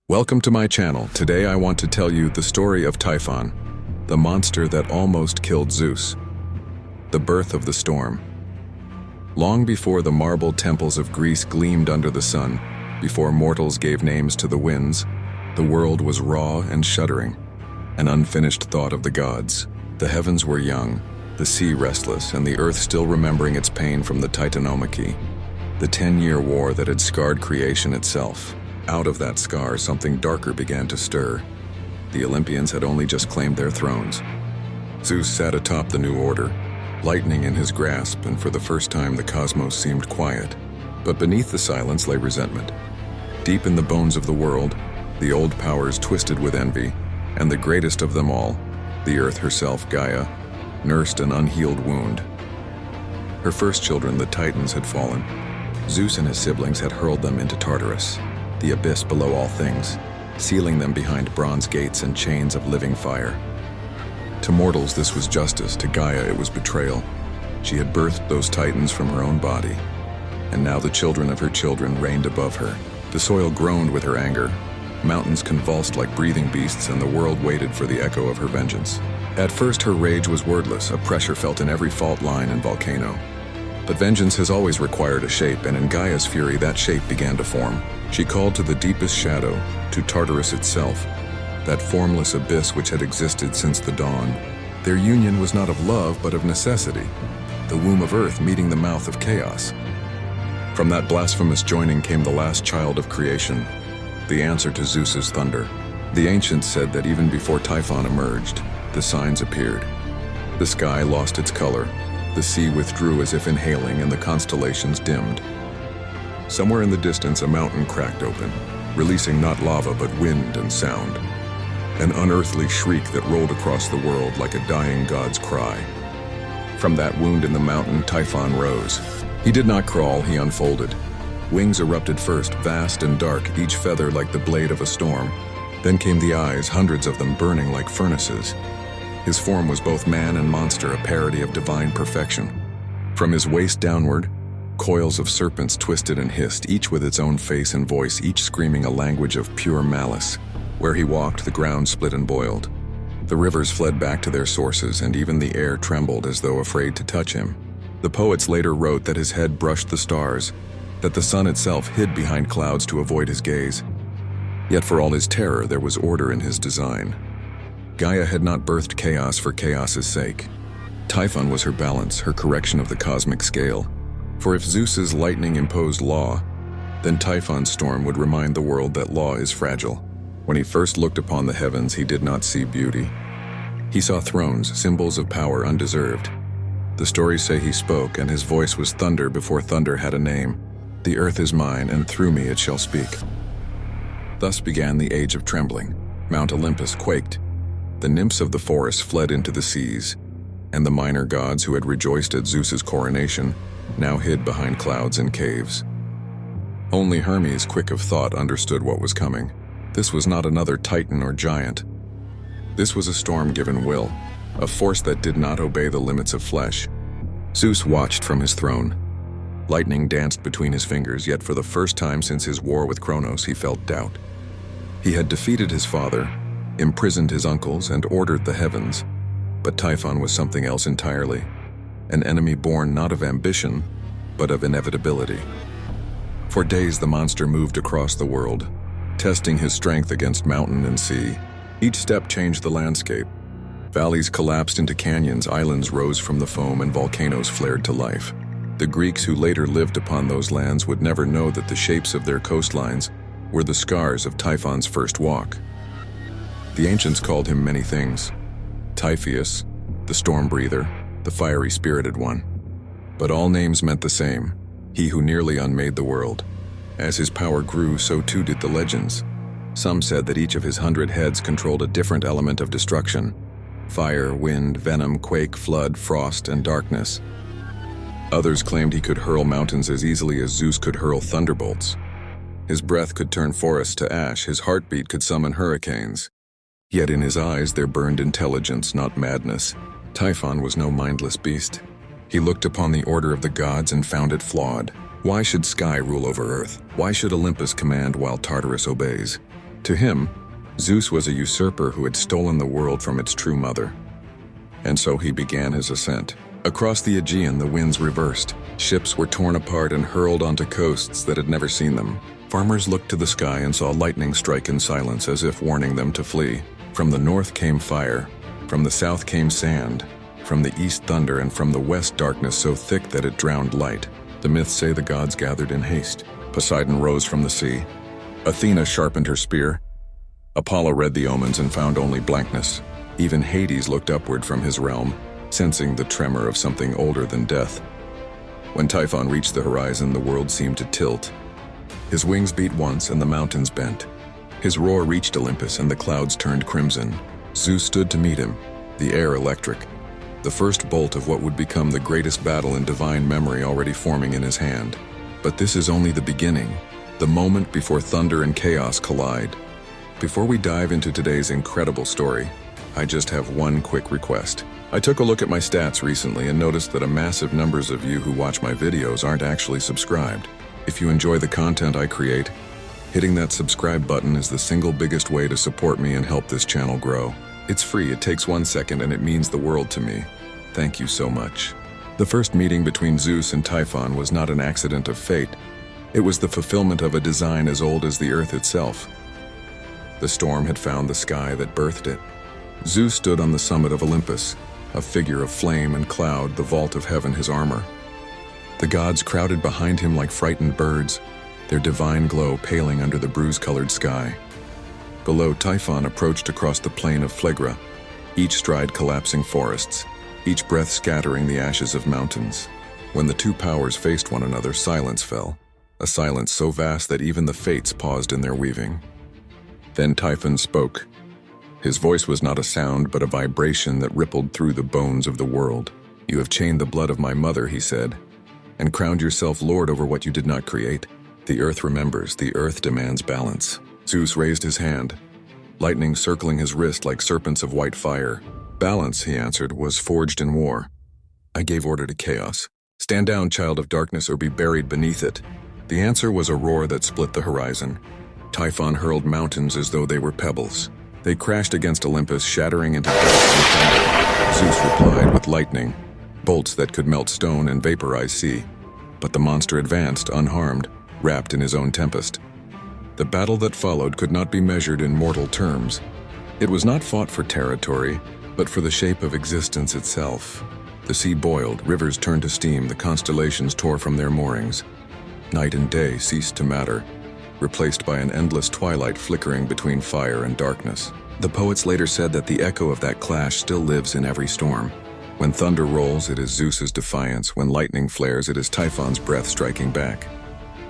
Welcome to my channel. Today I want to tell you the story of Typhon, the monster that almost killed Zeus. The birth of the storm. Long before the marble temples of Greece gleamed under the sun, before mortals gave names to the winds, the world was raw and shuddering, an unfinished thought of the gods. The heavens were young, the sea restless, and the earth still remembering its pain from the Titanomachy, the 10-year war that had scarred creation itself. Out of that scar, something darker began to stir. The Olympians had only just claimed their thrones. Zeus sat atop the new order, lightning in his grasp, and for the first time the cosmos seemed quiet. But beneath the silence lay resentment. Deep in the bones of the world, the old powers twisted with envy, and the greatest of them all, the earth herself, Gaia, nursed an unhealed wound. Her first children, the Titans, had fallen. Zeus and his siblings had hurled them into Tartarus, the abyss below all things, sealing them behind bronze gates and chains of living fire. To mortals this was justice, to Gaia it was betrayal. She had birthed those Titans from her own body, and now the children of her children reigned above her. The soil groaned with her anger, mountains convulsed like breathing beasts, and the world waited for the echo of her vengeance. At first her rage was wordless, a pressure felt in every fault line and volcano. But vengeance has always required a shape, and in Gaia's fury that shape began to form. She called to the deepest shadow, to Tartarus itself, that formless abyss which had existed since the dawn. Their union was not of love, but of necessity, the womb of earth meeting the mouth of chaos. From that blasphemous joining came the last child of creation, the answer to Zeus's thunder. The ancients said that even before Typhon emerged, the signs appeared. The sky lost its color, the sea withdrew as if inhaling, and the constellations dimmed. Somewhere in the distance, a mountain cracked open, releasing not lava but wind and sound. An unearthly shriek that rolled across the world like a dying god's cry. From that wound in the mountain, Typhon rose. He did not crawl, he unfolded. Wings erupted first, vast and dark, each feather like the blade of a storm. Then came the eyes, hundreds of them burning like furnaces. His form was both man and monster, a parody of divine perfection. From his waist downward, coils of serpents twisted and hissed, each with its own face and voice, each screaming a language of pure malice. Where he walked, the ground split and boiled. The rivers fled back to their sources, and even the air trembled as though afraid to touch him. The poets later wrote that his head brushed the stars, that the sun itself hid behind clouds to avoid his gaze. Yet for all his terror, there was order in his design. Gaia had not birthed chaos for chaos's sake. Typhon was her balance, her correction of the cosmic scale. For if Zeus's lightning imposed law, then Typhon's storm would remind the world that law is fragile. When he first looked upon the heavens, he did not see beauty. He saw thrones, symbols of power undeserved. The stories say he spoke, and his voice was thunder before thunder had a name. The earth is mine, and through me it shall speak. Thus began the age of trembling. Mount Olympus quaked. The nymphs of the forest fled into the seas, and the minor gods who had rejoiced at Zeus's coronation now hid behind clouds and caves. Only Hermes, quick of thought, understood what was coming. This was not another titan or giant. This was a storm given will, a force that did not obey the limits of flesh. Zeus watched from his throne. Lightning danced between his fingers, yet for the first time since his war with Kronos, he felt doubt. He had defeated his father, imprisoned his uncles, and ordered the heavens. But Typhon was something else entirely. An enemy born not of ambition, but of inevitability. For days the monster moved across the world, testing his strength against mountain and sea. Each step changed the landscape. Valleys collapsed into canyons, islands rose from the foam, and volcanoes flared to life. The Greeks who later lived upon those lands would never know that the shapes of their coastlines were the scars of Typhon's first walk. The ancients called him many things. Typhoeus, the storm breather, the fiery spirited one. But all names meant the same, he who nearly unmade the world. As his power grew, so too did the legends. Some said that each of his 100 heads controlled a different element of destruction: fire, wind, venom, quake, flood, frost, and darkness. Others claimed he could hurl mountains as easily as Zeus could hurl thunderbolts. His breath could turn forests to ash, his heartbeat could summon hurricanes. Yet in his eyes there burned intelligence, not madness. Typhon was no mindless beast. He looked upon the order of the gods and found it flawed. Why should sky rule over earth? Why should Olympus command while Tartarus obeys? To him, Zeus was a usurper who had stolen the world from its true mother. And so he began his ascent. Across the Aegean, the winds reversed. Ships were torn apart and hurled onto coasts that had never seen them. Farmers looked to the sky and saw lightning strike in silence as if warning them to flee. From the north came fire. From the south came sand. From the east thunder, and from the west darkness so thick that it drowned light. The myths say the gods gathered in haste. Poseidon rose from the sea. Athena sharpened her spear. Apollo read the omens and found only blankness. Even Hades looked upward from his realm, sensing the tremor of something older than death. When Typhon reached the horizon, the world seemed to tilt. His wings beat once and the mountains bent. His roar reached Olympus and the clouds turned crimson. Zeus stood to meet him, the air electric. The first bolt of what would become the greatest battle in divine memory already forming in his hand. But this is only the beginning, the moment before thunder and chaos collide. Before we dive into today's incredible story, I just have one quick request. I took a look at my stats recently and noticed that a massive numbers of you who watch my videos aren't actually subscribed. If you enjoy the content I create, hitting that subscribe button is the single biggest way to support me and help this channel grow. It's free, it takes 1 second, and it means the world to me. Thank you so much. The first meeting between Zeus and Typhon was not an accident of fate. It was the fulfillment of a design as old as the earth itself. The storm had found the sky that birthed it. Zeus stood on the summit of Olympus, a figure of flame and cloud, the vault of heaven his armor. The gods crowded behind him like frightened birds, their divine glow paling under the bruise-colored sky. Below, Typhon approached across the plain of Phlegra, each stride collapsing forests, each breath scattering the ashes of mountains. When the two powers faced one another, silence fell, a silence so vast that even the fates paused in their weaving. Then Typhon spoke. His voice was not a sound, but a vibration that rippled through the bones of the world. "You have chained the blood of my mother," he said, "and crowned yourself lord over what you did not create. The earth remembers, the earth demands balance." Zeus raised his hand, lightning circling his wrist like serpents of white fire. "Balance," he answered, "was forged in war. I gave order to chaos. Stand down, child of darkness, or be buried beneath it." The answer was a roar that split the horizon. Typhon hurled mountains as though they were pebbles. They crashed against Olympus, shattering into dust and thunder. Zeus replied with lightning, bolts that could melt stone and vaporize sea. But the monster advanced, unharmed, wrapped in his own tempest. The battle that followed could not be measured in mortal terms. It was not fought for territory, but for the shape of existence itself. The sea boiled, rivers turned to steam, the constellations tore from their moorings. Night and day ceased to matter, replaced by an endless twilight flickering between fire and darkness. The poets later said that the echo of that clash still lives in every storm. When thunder rolls, it is Zeus's defiance. When lightning flares, it is Typhon's breath striking back.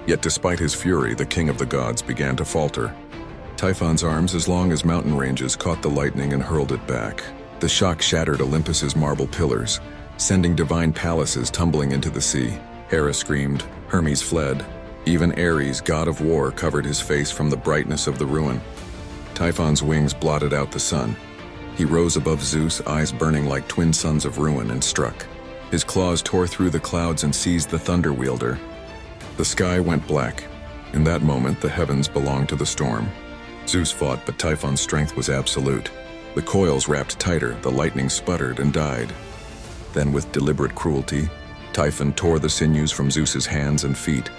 Yet despite his fury, the king of the gods began to falter. Typhon's arms, as long as mountain ranges, caught the lightning and hurled it back. The shock shattered Olympus's marble pillars, sending divine palaces tumbling into the sea. Hera screamed, Hermes fled. Even Ares, god of war, covered his face from the brightness of the ruin. Typhon's wings blotted out the sun. He rose above Zeus, eyes burning like twin suns of ruin, and struck. His claws tore through the clouds and seized the thunder wielder. The sky went black. In that moment, the heavens belonged to the storm. Zeus fought, but Typhon's strength was absolute. The coils wrapped tighter, the lightning sputtered and died. Then, with deliberate cruelty, Typhon tore the sinews from Zeus's hands and feet,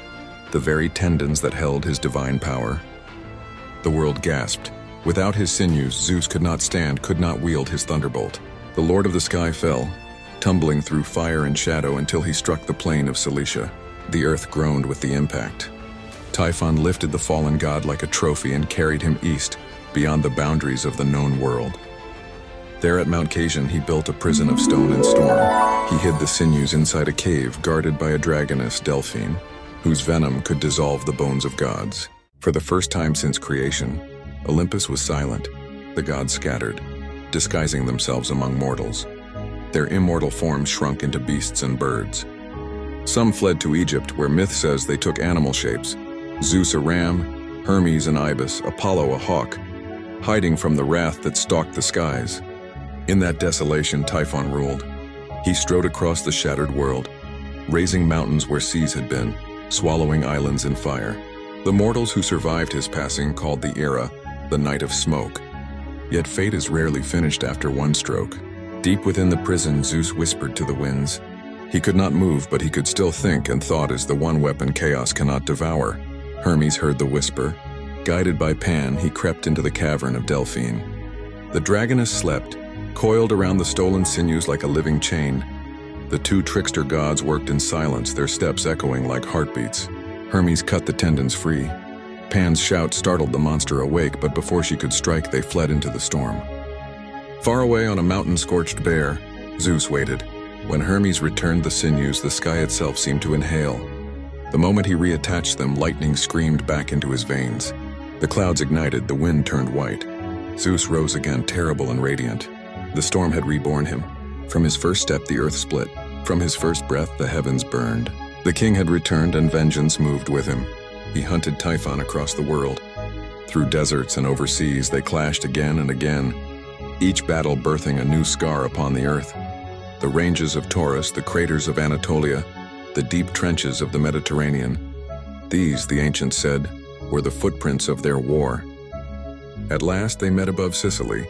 the very tendons that held his divine power. The world gasped. Without his sinews, Zeus could not stand, could not wield his thunderbolt. The Lord of the Sky fell, tumbling through fire and shadow until he struck the plain of Cilicia. The earth groaned with the impact. Typhon lifted the fallen god like a trophy and carried him east, beyond the boundaries of the known world. There at Mount Casion, he built a prison of stone and storm. He hid the sinews inside a cave guarded by a dragoness, Delphine, whose venom could dissolve the bones of gods. For the first time since creation, Olympus was silent. The gods scattered, disguising themselves among mortals. Their immortal forms shrunk into beasts and birds. Some fled to Egypt, where myth says they took animal shapes. Zeus a ram, Hermes an ibis, Apollo a hawk, hiding from the wrath that stalked the skies. In that desolation, Typhon ruled. He strode across the shattered world, raising mountains where seas had been, swallowing islands in fire. The mortals who survived his passing called the era the night of smoke. Yet fate is rarely finished after one stroke. Deep within the prison, Zeus whispered to the winds. He could not move, but he could still think, and thought is the one weapon chaos cannot devour. Hermes heard the whisper. Guided by Pan, he crept into the cavern of Delphine. The dragoness slept, coiled around the stolen sinews like a living chain. The two trickster gods worked in silence, their steps echoing like heartbeats. Hermes cut the tendons free. Pan's shout startled the monster awake, but before she could strike, they fled into the storm. Far away on a mountain-scorched bear, Zeus waited. When Hermes returned the sinews, the sky itself seemed to inhale. The moment he reattached them, lightning screamed back into his veins. The clouds ignited, the wind turned white. Zeus rose again, terrible and radiant. The storm had reborn him. From his first step, the earth split. From his first breath, the heavens burned. The king had returned, and vengeance moved with him. He hunted Typhon across the world. Through deserts and overseas, they clashed again and again, each battle birthing a new scar upon the earth. The ranges of Taurus, the craters of Anatolia, the deep trenches of the Mediterranean. These, the ancients said, were the footprints of their war. At last they met above Sicily.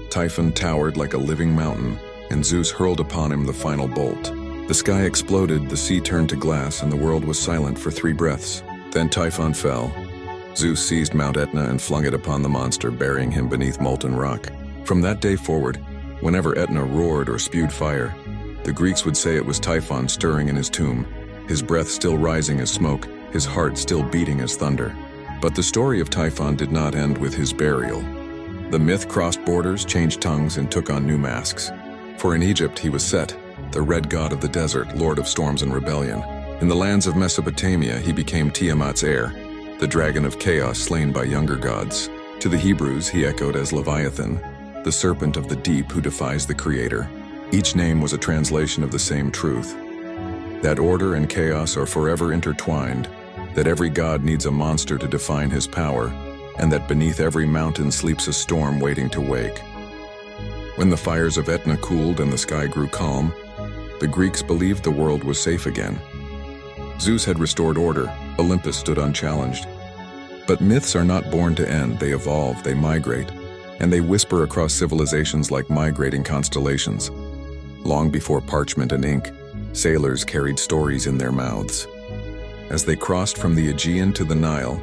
Typhon towered like a living mountain, and Zeus hurled upon him the final bolt. The sky exploded, the sea turned to glass, and the world was silent for 3 breaths. Then Typhon fell. Zeus seized Mount Etna and flung it upon the monster, burying him beneath molten rock. From that day forward, whenever Etna roared or spewed fire, the Greeks would say it was Typhon stirring in his tomb, his breath still rising as smoke, his heart still beating as thunder. But the story of Typhon did not end with his burial. The myth crossed borders, changed tongues, and took on new masks. For in Egypt he was Set, the red god of the desert, lord of storms and rebellion. In the lands of Mesopotamia he became Tiamat's heir, the dragon of chaos slain by younger gods. To the Hebrews he echoed as Leviathan, the serpent of the deep who defies the creator. Each name was a translation of the same truth, that order and chaos are forever intertwined, that every god needs a monster to define his power, and that beneath every mountain sleeps a storm waiting to wake. When the fires of Etna cooled and the sky grew calm, the Greeks believed the world was safe again. Zeus had restored order, Olympus stood unchallenged. But myths are not born to end, they evolve, they migrate, and they whisper across civilizations like migrating constellations. Long before parchment and ink, sailors carried stories in their mouths. As they crossed from the Aegean to the Nile,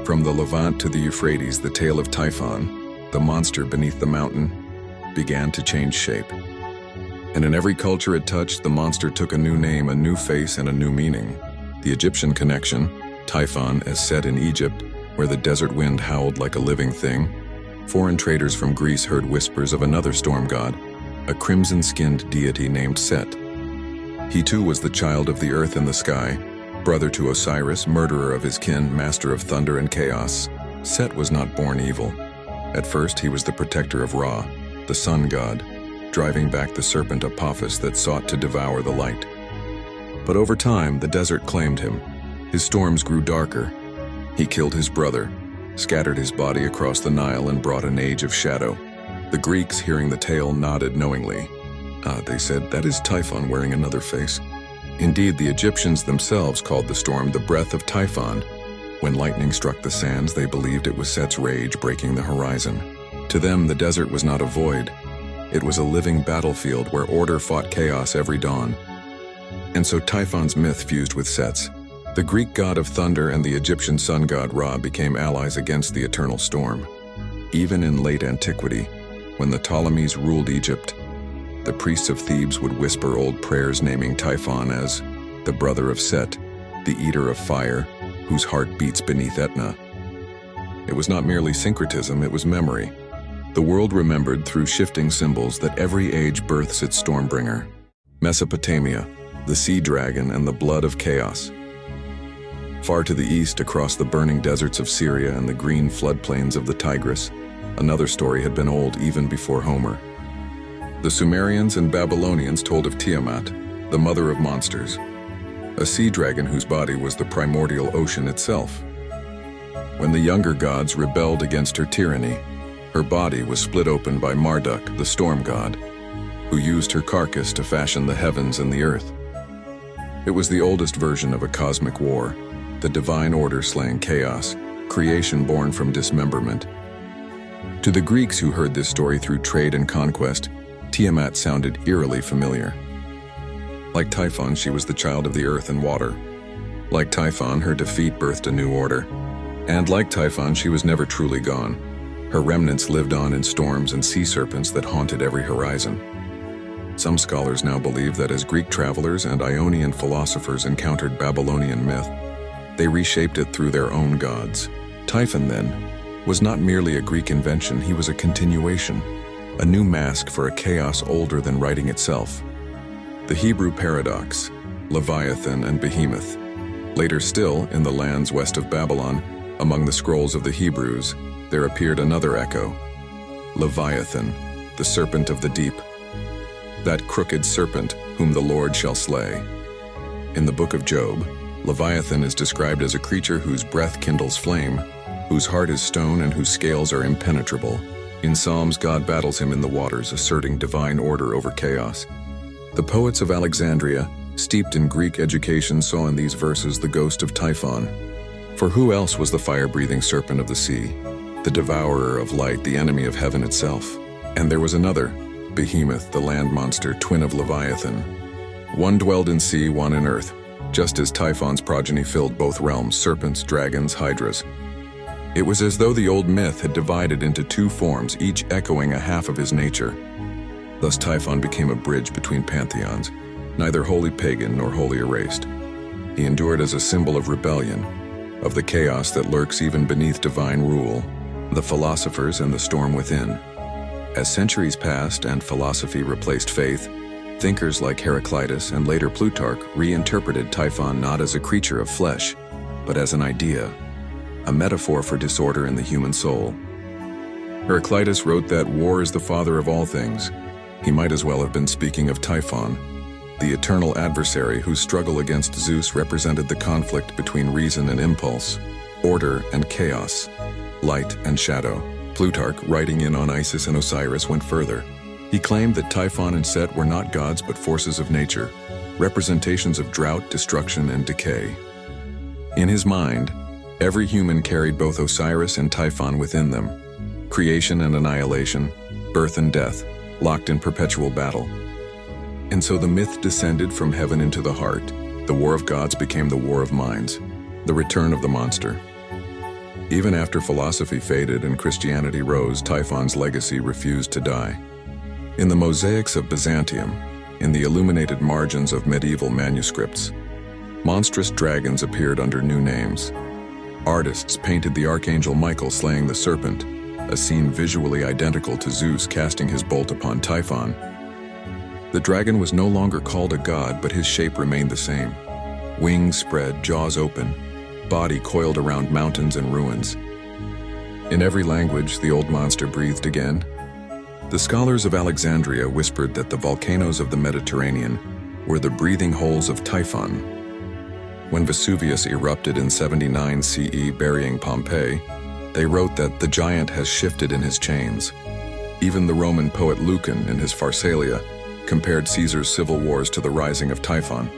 from the Levant to the Euphrates, the tale of Typhon, the monster beneath the mountain, began to change shape. And in every culture it touched, the monster took a new name, a new face, and a new meaning. The Egyptian connection, Typhon as set in Egypt, where the desert wind howled like a living thing. Foreign traders from Greece heard whispers of another storm god, a crimson-skinned deity named Set. He too was the child of the earth and the sky, brother to Osiris, murderer of his kin, master of thunder and chaos. Set was not born evil. At first he was the protector of Ra, the sun god, driving back the serpent Apophis that sought to devour the light. But over time, the desert claimed him. His storms grew darker. He killed his brother, scattered his body across the Nile, and brought an age of shadow. The Greeks, hearing the tale, nodded knowingly. They said, that is Typhon wearing another face. Indeed, the Egyptians themselves called the storm the breath of Typhon. When lightning struck the sands, they believed it was Set's rage breaking the horizon. To them, the desert was not a void. It was a living battlefield where order fought chaos every dawn. And so Typhon's myth fused with Set's. The Greek god of thunder and the Egyptian sun god Ra became allies against the eternal storm. Even in late antiquity, when the Ptolemies ruled Egypt, the priests of Thebes would whisper old prayers naming Typhon as the brother of Set, the eater of fire, whose heart beats beneath Etna. It was not merely syncretism, it was memory. The world remembered through shifting symbols that every age births its stormbringer. Mesopotamia, the sea dragon and the blood of chaos. Far to the east, across the burning deserts of Syria and the green floodplains of the Tigris, another story had been old even before Homer. The Sumerians and Babylonians told of Tiamat, the mother of monsters, a sea dragon whose body was the primordial ocean itself. When the younger gods rebelled against her tyranny, her body was split open by Marduk, the storm god, who used her carcass to fashion the heavens and the earth. It was the oldest version of a cosmic war, the divine order slaying chaos, creation born from dismemberment. To the Greeks who heard this story through trade and conquest, Tiamat sounded eerily familiar. Like Typhon, she was the child of the earth and water. Like Typhon, her defeat birthed a new order. And like Typhon, she was never truly gone. Her remnants lived on in storms and sea serpents that haunted every horizon. Some scholars now believe that as Greek travelers and Ionian philosophers encountered Babylonian myth, they reshaped it through their own gods. Typhon, then, was not merely a Greek invention, he was a continuation, a new mask for a chaos older than writing itself. The Hebrew paradox, Leviathan and Behemoth. Later still, in the lands west of Babylon, among the scrolls of the Hebrews, there appeared another echo. Leviathan, the serpent of the deep. That crooked serpent whom the Lord shall slay. In the book of Job, Leviathan is described as a creature whose breath kindles flame, whose heart is stone and whose scales are impenetrable. In Psalms, God battles him in the waters, asserting divine order over chaos. The poets of Alexandria, steeped in Greek education, saw in these verses the ghost of Typhon. For who else was the fire-breathing serpent of the sea, the devourer of light, the enemy of heaven itself? And there was another, Behemoth, the land monster, twin of Leviathan. One dwelled in sea, one in earth, just as Typhon's progeny filled both realms, serpents, dragons, hydras. It was as though the old myth had divided into two forms, each echoing a half of his nature. Thus Typhon became a bridge between pantheons, neither wholly pagan nor wholly erased. He endured as a symbol of rebellion, of the chaos that lurks even beneath divine rule, the philosophers and the storm within. As centuries passed and philosophy replaced faith, thinkers like Heraclitus and later Plutarch reinterpreted Typhon not as a creature of flesh, but as an idea, a metaphor for disorder in the human soul. Heraclitus wrote that war is the father of all things. He might as well have been speaking of Typhon, the eternal adversary whose struggle against Zeus represented the conflict between reason and impulse, order and chaos, light and shadow. Plutarch, writing in on Isis and Osiris, went further. He claimed that Typhon and Set were not gods but forces of nature, representations of drought, destruction, and decay. In his mind, every human carried both Osiris and Typhon within them, creation and annihilation, birth and death, locked in perpetual battle. And so the myth descended from heaven into the heart. The war of gods became the war of minds, the return of the monster. Even after philosophy faded and Christianity rose, Typhon's legacy refused to die. In the mosaics of Byzantium, in the illuminated margins of medieval manuscripts, monstrous dragons appeared under new names. Artists painted the archangel Michael slaying the serpent, a scene visually identical to Zeus casting his bolt upon Typhon. The dragon was no longer called a god, but his shape remained the same. Wings spread, jaws open, body coiled around mountains and ruins. In every language, the old monster breathed again. The scholars of Alexandria whispered that the volcanoes of the Mediterranean were the breathing holes of Typhon. When Vesuvius erupted in 79 CE, burying Pompeii, they wrote that the giant has shifted in his chains. Even the Roman poet Lucan, in his Pharsalia, compared Caesar's civil wars to the rising of Typhon,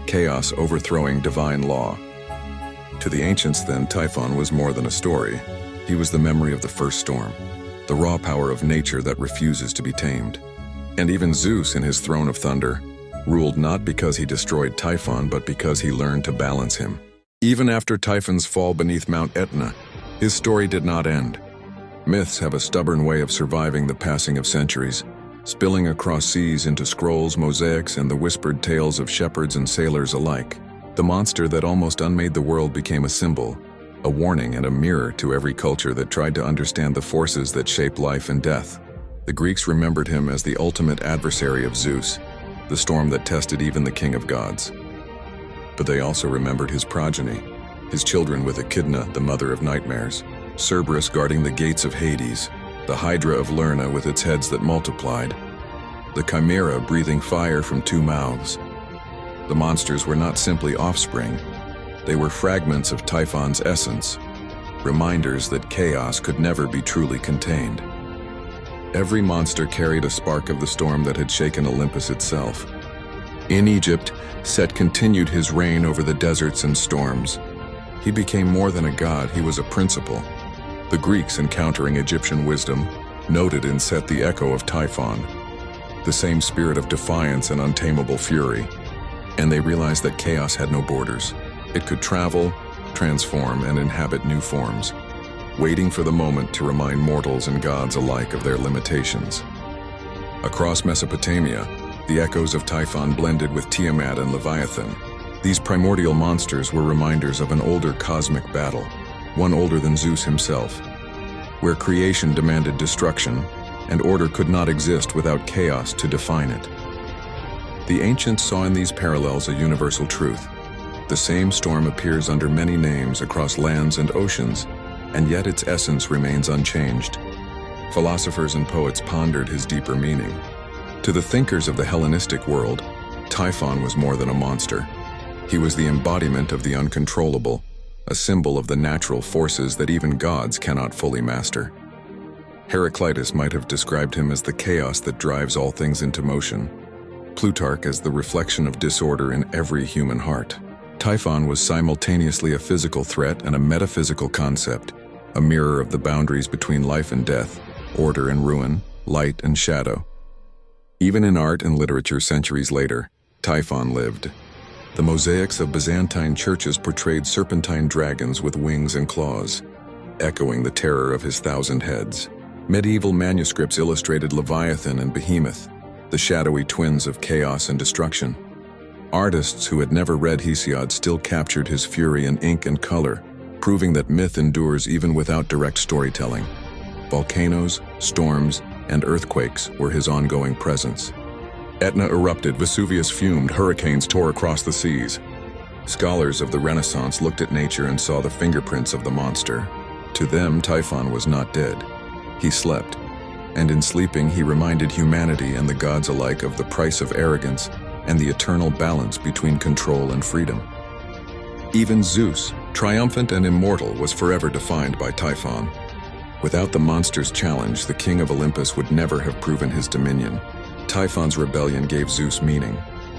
chaos overthrowing divine law. To the ancients, then, Typhon was more than a story. He was the memory of the first storm, the raw power of nature that refuses to be tamed. And even Zeus, in his throne of thunder, ruled not because he destroyed Typhon, but because he learned to balance him. Even after Typhon's fall beneath Mount Etna, his story did not end. Myths have a stubborn way of surviving the passing of centuries, spilling across seas into scrolls, mosaics, and the whispered tales of shepherds and sailors alike. The monster that almost unmade the world became a symbol, a warning and a mirror to every culture that tried to understand the forces that shape life and death. The Greeks remembered him as the ultimate adversary of Zeus, the storm that tested even the king of gods. But they also remembered his progeny, his children with Echidna, the mother of nightmares, Cerberus guarding the gates of Hades, the Hydra of Lerna with its heads that multiplied, the Chimera breathing fire from two mouths. The monsters were not simply offspring, they were fragments of Typhon's essence, reminders that chaos could never be truly contained. Every monster carried a spark of the storm that had shaken Olympus itself. In Egypt, Set continued his reign over the deserts and storms. He became more than a god, he was a principle. The Greeks, encountering Egyptian wisdom, noted in Set the echo of Typhon, the same spirit of defiance and untamable fury, and they realized that chaos had no borders. It could travel, transform, and inhabit new forms, waiting for the moment to remind mortals and gods alike of their limitations. Across Mesopotamia, the echoes of Typhon blended with Tiamat and Leviathan. These primordial monsters were reminders of an older cosmic battle, one older than Zeus himself, where creation demanded destruction, and order could not exist without chaos to define it. The ancients saw in these parallels a universal truth. The same storm appears under many names across lands and oceans, and yet its essence remains unchanged. Philosophers and poets pondered his deeper meaning. To the thinkers of the Hellenistic world, Typhon was more than a monster. He was the embodiment of the uncontrollable, a symbol of the natural forces that even gods cannot fully master. Heraclitus might have described him as the chaos that drives all things into motion, Plutarch as the reflection of disorder in every human heart. Typhon was simultaneously a physical threat and a metaphysical concept, a mirror of the boundaries between life and death, order and ruin, light and shadow. Even in art and literature centuries later, Typhon lived. The mosaics of Byzantine churches portrayed serpentine dragons with wings and claws, echoing the terror of his 1,000 heads. Medieval manuscripts illustrated Leviathan and Behemoth, the shadowy twins of chaos and destruction. Artists who had never read Hesiod still captured his fury in ink and color, proving that myth endures even without direct storytelling. Volcanoes, storms, and earthquakes were his ongoing presence. Etna erupted, Vesuvius fumed, hurricanes tore across the seas. Scholars of the Renaissance looked at nature and saw the fingerprints of the monster. To them, Typhon was not dead. He slept, and in sleeping he reminded humanity and the gods alike of the price of arrogance and the eternal balance between control and freedom. Even Zeus, triumphant and immortal, was forever defined by Typhon. Without the monster's challenge, the king of Olympus would never have proven his dominion. Typhon's rebellion gave Zeus meaning.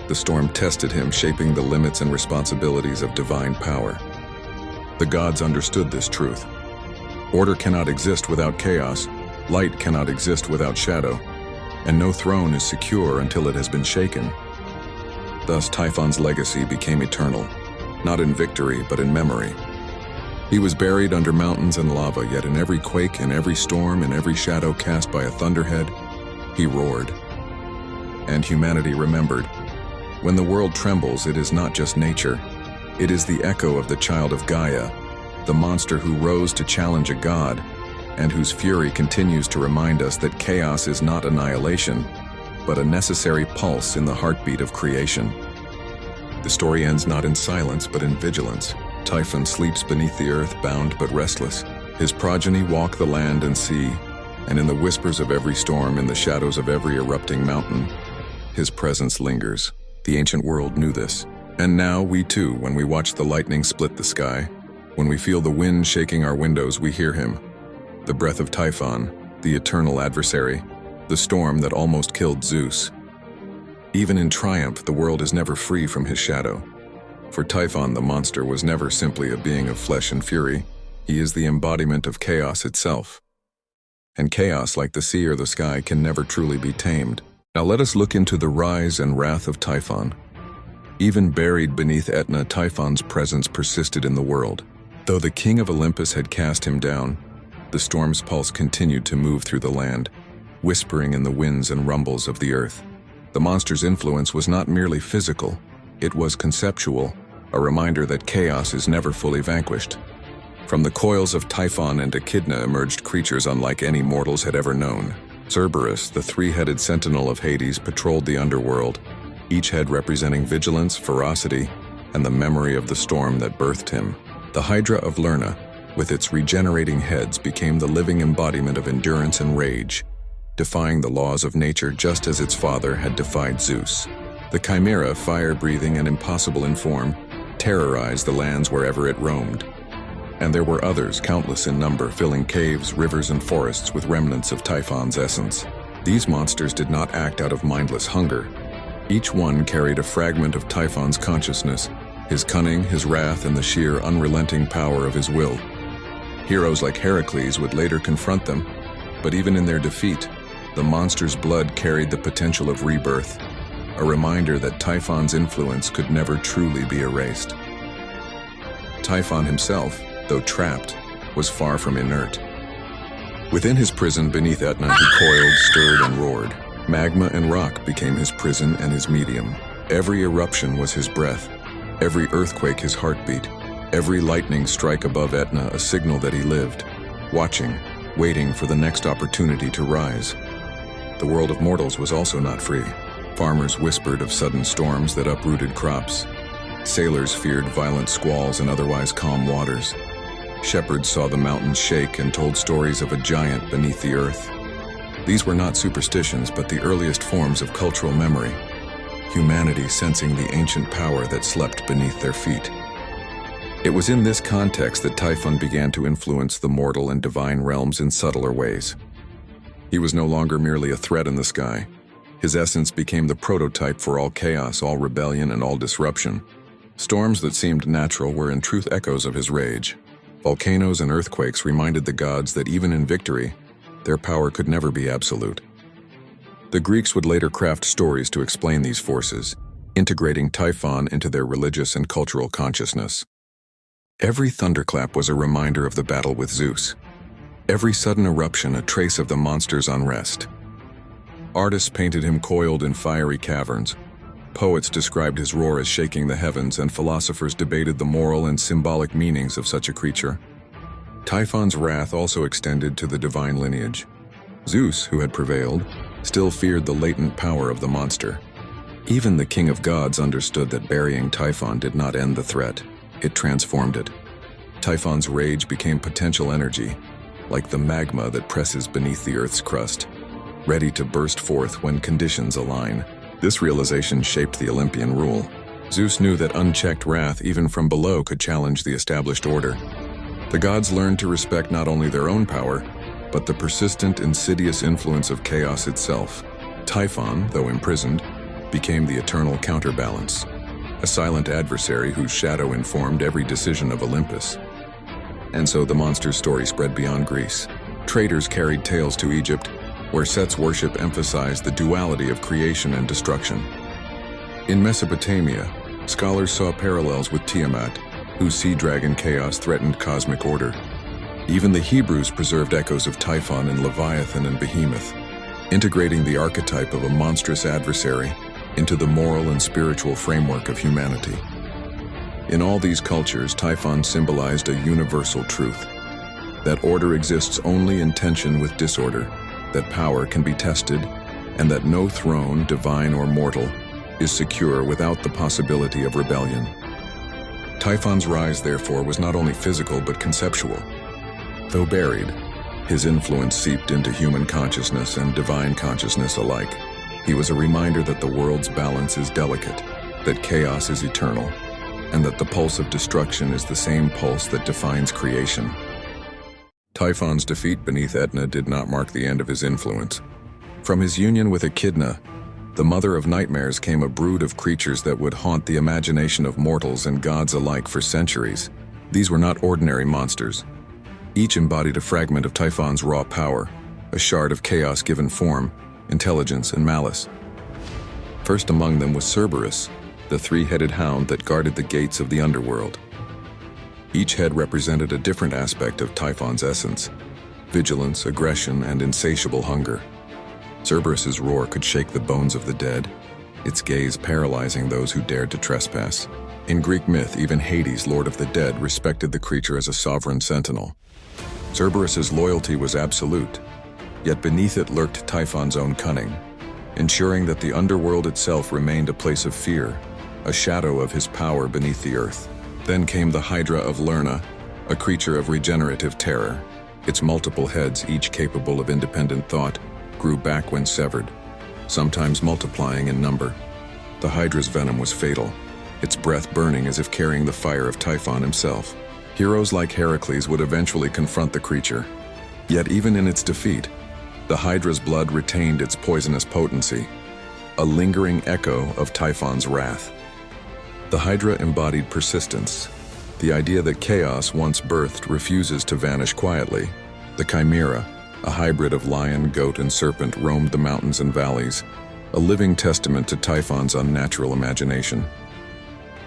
The storm tested him, shaping the limits and responsibilities of divine power. The gods understood this truth. Order cannot exist without chaos, light cannot exist without shadow, and no throne is secure until it has been shaken. Thus, Typhon's legacy became eternal, not in victory, but in memory. He was buried under mountains and lava, yet in every quake, in every storm, in every shadow cast by a thunderhead, he roared. And humanity remembered. When the world trembles, it is not just nature. It is the echo of the child of Gaia, the monster who rose to challenge a god, and whose fury continues to remind us that chaos is not annihilation, but a necessary pulse in the heartbeat of creation. The story ends not in silence, but in vigilance. Typhon sleeps beneath the earth, bound but restless. His progeny walk the land and sea, and in the whispers of every storm, in the shadows of every erupting mountain, his presence lingers. The ancient world knew this. And now we too, when we watch the lightning split the sky, when we feel the wind shaking our windows, we hear him. The breath of Typhon, the eternal adversary, the storm that almost killed Zeus. Even in triumph, the world is never free from his shadow. For Typhon, the monster was never simply a being of flesh and fury. He is the embodiment of chaos itself. And chaos, like the sea or the sky, can never truly be tamed. Now let us look into the rise and wrath of Typhon. Even buried beneath Etna, Typhon's presence persisted in the world. Though the king of Olympus had cast him down, the storm's pulse continued to move through the land, whispering in the winds and rumbles of the earth. The monster's influence was not merely physical, it was conceptual, a reminder that chaos is never fully vanquished. From the coils of Typhon and Echidna emerged creatures unlike any mortals had ever known. Cerberus, the three-headed sentinel of Hades, patrolled the underworld, each head representing vigilance, ferocity, and the memory of the storm that birthed him. The Hydra of Lerna, with its regenerating heads, became the living embodiment of endurance and rage, defying the laws of nature just as its father had defied Zeus. The Chimera, fire-breathing and impossible in form, terrorized the lands wherever it roamed. And there were others, countless in number, filling caves, rivers, and forests with remnants of Typhon's essence. These monsters did not act out of mindless hunger. Each one carried a fragment of Typhon's consciousness, his cunning, his wrath, and the sheer unrelenting power of his will. Heroes like Heracles would later confront them, but even in their defeat, the monster's blood carried the potential of rebirth, a reminder that Typhon's influence could never truly be erased. Typhon himself, though trapped, was far from inert. Within his prison beneath Etna, he coiled, stirred, and roared. Magma and rock became his prison and his medium. Every eruption was his breath, every earthquake his heartbeat, every lightning strike above Etna a signal that he lived, watching, waiting for the next opportunity to rise. The world of mortals was also not free. Farmers whispered of sudden storms that uprooted crops. Sailors feared violent squalls in otherwise calm waters. Shepherds saw the mountains shake and told stories of a giant beneath the earth. These were not superstitions, but the earliest forms of cultural memory, humanity sensing the ancient power that slept beneath their feet. It was in this context that Typhon began to influence the mortal and divine realms in subtler ways. He was no longer merely a threat in the sky. His essence became the prototype for all chaos, all rebellion, and all disruption. Storms that seemed natural were in truth echoes of his rage. Volcanoes and earthquakes reminded the gods that even in victory, their power could never be absolute. The Greeks would later craft stories to explain these forces, integrating Typhon into their religious and cultural consciousness. Every thunderclap was a reminder of the battle with Zeus. Every sudden eruption a trace of the monster's unrest. Artists painted him coiled in fiery caverns. Poets described his roar as shaking the heavens, and philosophers debated the moral and symbolic meanings of such a creature. Typhon's wrath also extended to the divine lineage. Zeus, who had prevailed, still feared the latent power of the monster. Even the king of gods understood that burying Typhon did not end the threat, it transformed it. Typhon's rage became potential energy, like the magma that presses beneath the earth's crust, ready to burst forth when conditions align. This realization shaped the Olympian rule. Zeus knew that unchecked wrath, even from below, could challenge the established order. The gods learned to respect not only their own power, but the persistent, insidious influence of chaos itself. Typhon, though imprisoned, became the eternal counterbalance, a silent adversary whose shadow informed every decision of Olympus. And so the monster's story spread beyond Greece. Traders carried tales to Egypt, where Set's worship emphasized the duality of creation and destruction. In Mesopotamia, scholars saw parallels with Tiamat, whose sea dragon chaos threatened cosmic order. Even the Hebrews preserved echoes of Typhon in Leviathan and Behemoth, integrating the archetype of a monstrous adversary into the moral and spiritual framework of humanity. In all these cultures, Typhon symbolized a universal truth: that order exists only in tension with disorder, that power can be tested, and that no throne, divine or mortal, is secure without the possibility of rebellion. Typhon's rise, therefore, was not only physical but conceptual. Though buried, his influence seeped into human consciousness and divine consciousness alike. He was a reminder that the world's balance is delicate, that chaos is eternal, and that the pulse of destruction is the same pulse that defines creation. Typhon's defeat beneath Etna did not mark the end of his influence. From his union with Echidna, the mother of nightmares, came a brood of creatures that would haunt the imagination of mortals and gods alike for centuries. These were not ordinary monsters. Each embodied a fragment of Typhon's raw power, a shard of chaos given form, intelligence, and malice. First among them was Cerberus, the three-headed hound that guarded the gates of the underworld. Each head represented a different aspect of Typhon's essence: vigilance, aggression, and insatiable hunger. Cerberus's roar could shake the bones of the dead, its gaze paralyzing those who dared to trespass. In Greek myth, even Hades, lord of the dead, respected the creature as a sovereign sentinel. Cerberus's loyalty was absolute, yet beneath it lurked Typhon's own cunning, ensuring that the underworld itself remained a place of fear, a shadow of his power beneath the earth. Then came the Hydra of Lerna, a creature of regenerative terror. Its multiple heads, each capable of independent thought, grew back when severed, sometimes multiplying in number. The Hydra's venom was fatal, its breath burning as if carrying the fire of Typhon himself. Heroes like Heracles would eventually confront the creature. Yet even in its defeat, the Hydra's blood retained its poisonous potency, a lingering echo of Typhon's wrath. The Hydra embodied persistence, The idea that chaos, once birthed, refuses to vanish quietly. The Chimera, a hybrid of lion, goat, and serpent, roamed the mountains and valleys, a living testament to Typhon's unnatural imagination.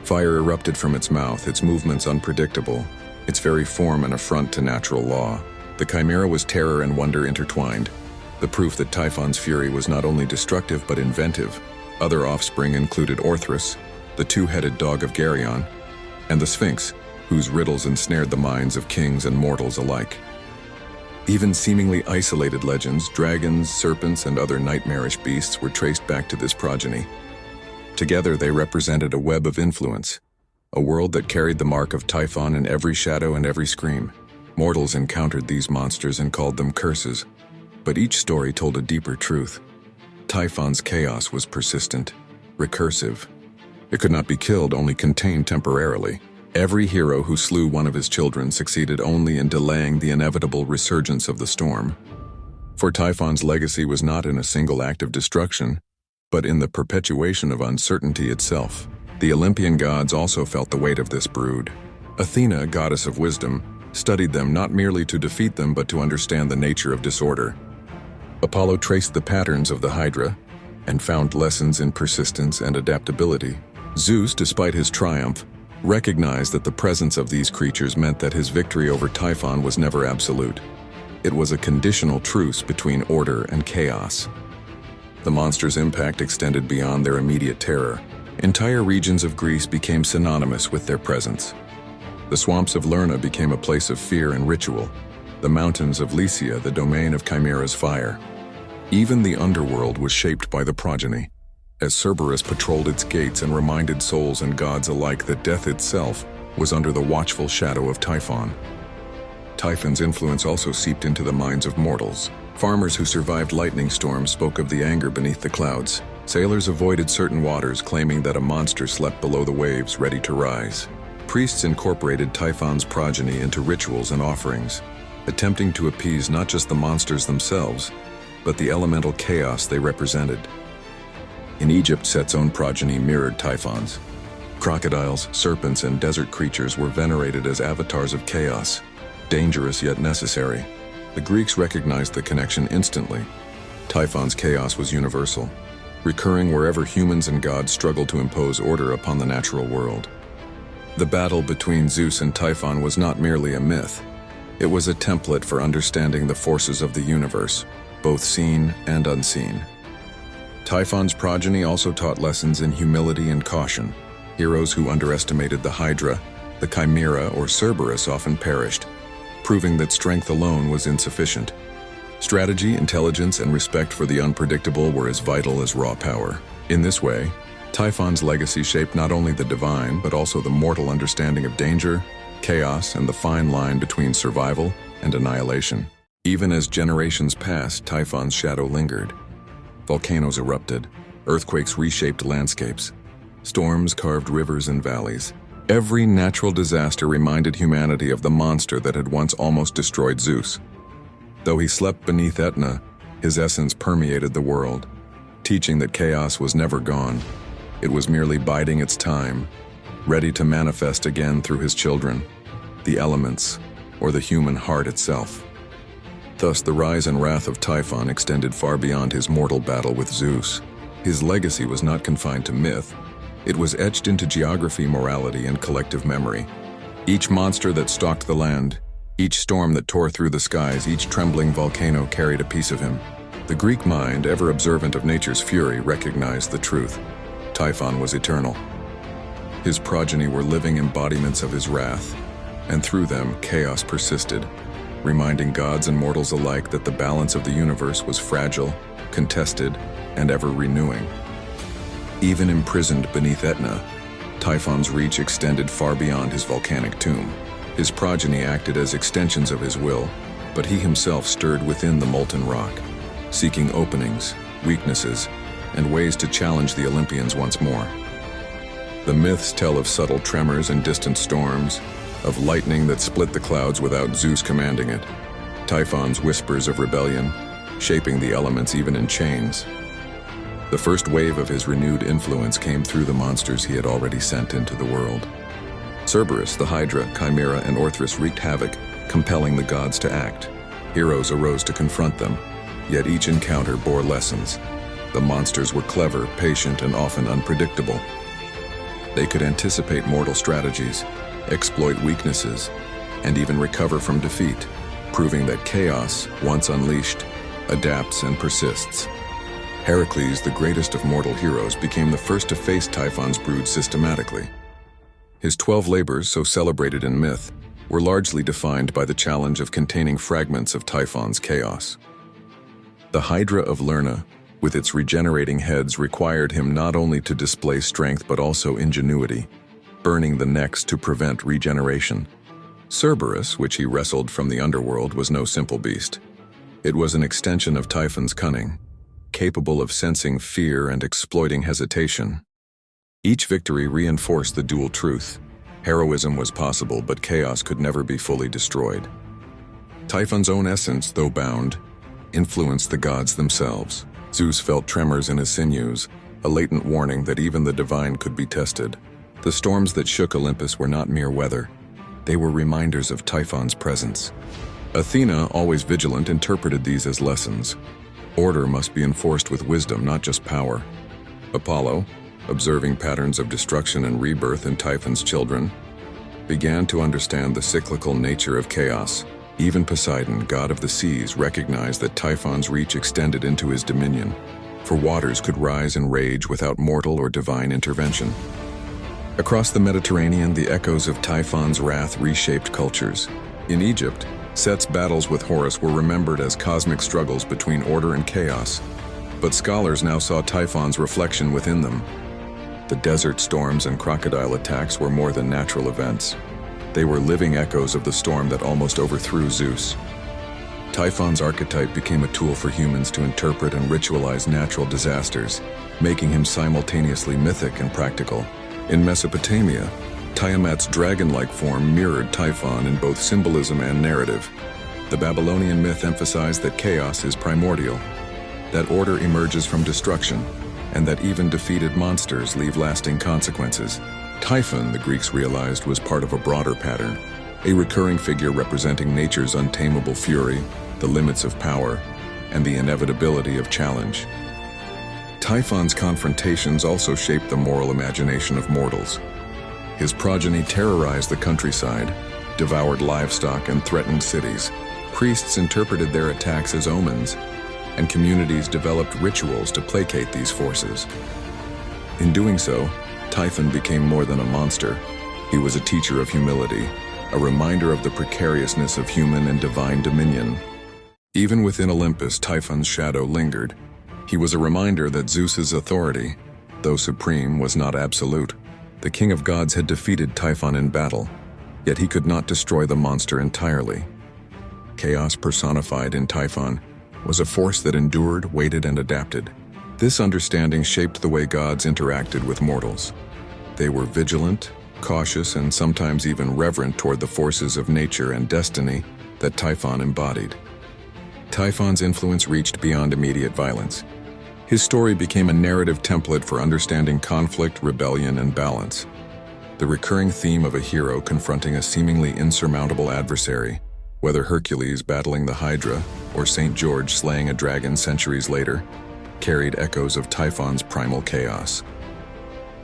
Fire erupted from its mouth, its movements unpredictable, its very form an affront to natural law. The Chimera was terror and wonder intertwined, the proof that Typhon's fury was not only destructive but inventive. Other offspring included Orthrus, the two-headed dog of Geryon, and the Sphinx, whose riddles ensnared the minds of kings and mortals alike. Even seemingly isolated legends, dragons, serpents, and other nightmarish beasts were traced back to this progeny. Together they represented a web of influence, a world that carried the mark of Typhon in every shadow and every scream. Mortals encountered these monsters and called them curses, but each story told a deeper truth. Typhon's chaos was persistent, recursive. It could not be killed, only contained temporarily. Every hero who slew one of his children succeeded only in delaying the inevitable resurgence of the storm. For Typhon's legacy was not in a single act of destruction, but in the perpetuation of uncertainty itself. The Olympian gods also felt the weight of this brood. Athena, goddess of wisdom, studied them not merely to defeat them but to understand the nature of disorder. Apollo traced the patterns of the Hydra and found lessons in persistence and adaptability. Zeus, despite his triumph, recognized that the presence of these creatures meant that his victory over Typhon was never absolute. It was a conditional truce between order and chaos. The monster's impact extended beyond their immediate terror. Entire regions of Greece became synonymous with their presence. The swamps of Lerna became a place of fear and ritual, the mountains of Lycia the domain of Chimera's fire. Even the underworld was shaped by the progeny, as Cerberus patrolled its gates and reminded souls and gods alike that death itself was under the watchful shadow of Typhon. Typhon's influence also seeped into the minds of mortals. Farmers who survived lightning storms spoke of the anger beneath the clouds. Sailors avoided certain waters, claiming that a monster slept below the waves, ready to rise. Priests incorporated Typhon's progeny into rituals and offerings, attempting to appease not just the monsters themselves, but the elemental chaos they represented. In Egypt, Set's own progeny mirrored Typhon's. Crocodiles, serpents, and desert creatures were venerated as avatars of chaos, dangerous yet necessary. The Greeks recognized the connection instantly. Typhon's chaos was universal, recurring wherever humans and gods struggled to impose order upon the natural world. The battle between Zeus and Typhon was not merely a myth. It was a template for understanding the forces of the universe, both seen and unseen. Typhon's progeny also taught lessons in humility and caution. Heroes who underestimated the Hydra, the Chimera, or Cerberus often perished, proving that strength alone was insufficient. Strategy, intelligence, and respect for the unpredictable were as vital as raw power. In this way, Typhon's legacy shaped not only the divine, but also the mortal understanding of danger, chaos, and the fine line between survival and annihilation. Even as generations passed, Typhon's shadow lingered. Volcanoes erupted, earthquakes reshaped landscapes, storms carved rivers and valleys. Every natural disaster reminded humanity of the monster that had once almost destroyed Zeus. Though he slept beneath Etna, his essence permeated the world, teaching that chaos was never gone. It was merely biding its time, ready to manifest again through his children, the elements, or the human heart itself. Thus, the rise and wrath of Typhon extended far beyond his mortal battle with Zeus. His legacy was not confined to myth. It was etched into geography, morality, and collective memory. Each monster that stalked the land, each storm that tore through the skies, each trembling volcano carried a piece of him. The Greek mind, ever observant of nature's fury, recognized the truth. Typhon was eternal. His progeny were living embodiments of his wrath, and through them, chaos persisted, reminding gods and mortals alike that the balance of the universe was fragile, contested, and ever renewing. Even imprisoned beneath Etna, Typhon's reach extended far beyond his volcanic tomb. His progeny acted as extensions of his will, but he himself stirred within the molten rock, seeking openings, weaknesses, and ways to challenge the Olympians once more. The myths tell of subtle tremors and distant storms, of lightning that split the clouds without Zeus commanding it, Typhon's whispers of rebellion, shaping the elements even in chains. The first wave of his renewed influence came through the monsters he had already sent into the world. Cerberus, the Hydra, Chimera, and Orthrus wreaked havoc, compelling the gods to act. Heroes arose to confront them, yet each encounter bore lessons. The monsters were clever, patient, and often unpredictable. They could anticipate mortal strategies, exploit weaknesses, and even recover from defeat, proving that chaos, once unleashed, adapts and persists. Heracles, the greatest of mortal heroes, became the first to face Typhon's brood systematically. His 12 labors, so celebrated in myth, were largely defined by the challenge of containing fragments of Typhon's chaos. The Hydra of Lerna, with its regenerating heads, required him not only to display strength but also ingenuity, burning the necks to prevent regeneration. Cerberus, which he wrestled from the underworld, was no simple beast. It was an extension of Typhon's cunning, capable of sensing fear and exploiting hesitation. Each victory reinforced the dual truth. Heroism was possible, but chaos could never be fully destroyed. Typhon's own essence, though bound, influenced the gods themselves. Zeus felt tremors in his sinews, a latent warning that even the divine could be tested. The storms that shook Olympus were not mere weather. They were reminders of Typhon's presence. Athena, always vigilant, interpreted these as lessons. Order must be enforced with wisdom, not just power. Apollo, observing patterns of destruction and rebirth in Typhon's children, began to understand the cyclical nature of chaos. Even Poseidon, god of the seas, recognized that Typhon's reach extended into his dominion, for waters could rise in rage without mortal or divine intervention. Across the Mediterranean, the echoes of Typhon's wrath reshaped cultures. In Egypt, Set's battles with Horus were remembered as cosmic struggles between order and chaos, but scholars now saw Typhon's reflection within them. The desert storms and crocodile attacks were more than natural events. They were living echoes of the storm that almost overthrew Zeus. Typhon's archetype became a tool for humans to interpret and ritualize natural disasters, making him simultaneously mythic and practical. In Mesopotamia, Tiamat's dragon-like form mirrored Typhon in both symbolism and narrative. The Babylonian myth emphasized that chaos is primordial, that order emerges from destruction, and that even defeated monsters leave lasting consequences. Typhon, the Greeks realized, was part of a broader pattern, a recurring figure representing nature's untamable fury, the limits of power, and the inevitability of challenge. Typhon's confrontations also shaped the moral imagination of mortals. His progeny terrorized the countryside, devoured livestock, and threatened cities. Priests interpreted their attacks as omens, and communities developed rituals to placate these forces. In doing so, Typhon became more than a monster. He was a teacher of humility, a reminder of the precariousness of human and divine dominion. Even within Olympus, Typhon's shadow lingered. He was a reminder that Zeus's authority, though supreme, was not absolute. The king of gods had defeated Typhon in battle, yet he could not destroy the monster entirely. Chaos personified in Typhon was a force that endured, waited, and adapted. This understanding shaped the way gods interacted with mortals. They were vigilant, cautious, and sometimes even reverent toward the forces of nature and destiny that Typhon embodied. Typhon's influence reached beyond immediate violence. His story became a narrative template for understanding conflict, rebellion, and balance. The recurring theme of a hero confronting a seemingly insurmountable adversary, whether Hercules battling the Hydra or St. George slaying a dragon centuries later, carried echoes of Typhon's primal chaos.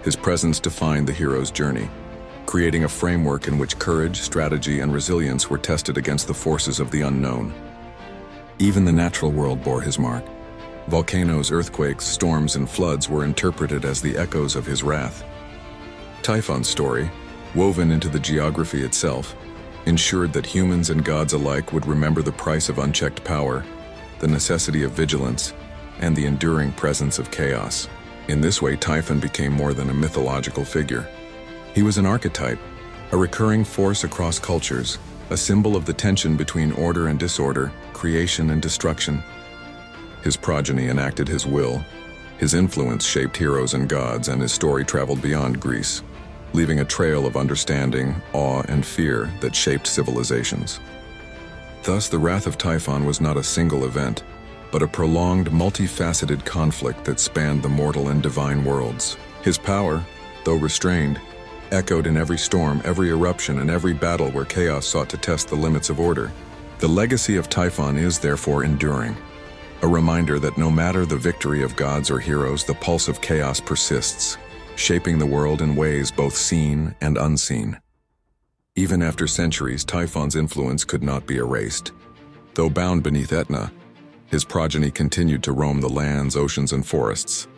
His presence defined the hero's journey, creating a framework in which courage, strategy, and resilience were tested against the forces of the unknown. Even the natural world bore his mark. Volcanoes, earthquakes, storms, and floods were interpreted as the echoes of his wrath. Typhon's story, woven into the geography itself, ensured that humans and gods alike would remember the price of unchecked power, the necessity of vigilance, and the enduring presence of chaos. In this way, Typhon became more than a mythological figure. He was an archetype, a recurring force across cultures, a symbol of the tension between order and disorder, creation and destruction. His progeny enacted his will, his influence shaped heroes and gods, and his story traveled beyond Greece, leaving a trail of understanding, awe, and fear that shaped civilizations. Thus, the wrath of Typhon was not a single event, but a prolonged, multifaceted conflict that spanned the mortal and divine worlds. His power, though restrained, echoed in every storm, every eruption, and every battle where chaos sought to test the limits of order. The legacy of Typhon is therefore enduring, a reminder that no matter the victory of gods or heroes, the pulse of chaos persists, shaping the world in ways both seen and unseen. Even after centuries, Typhon's influence could not be erased. Though bound beneath Etna, his progeny continued to roam the lands, oceans, and forests,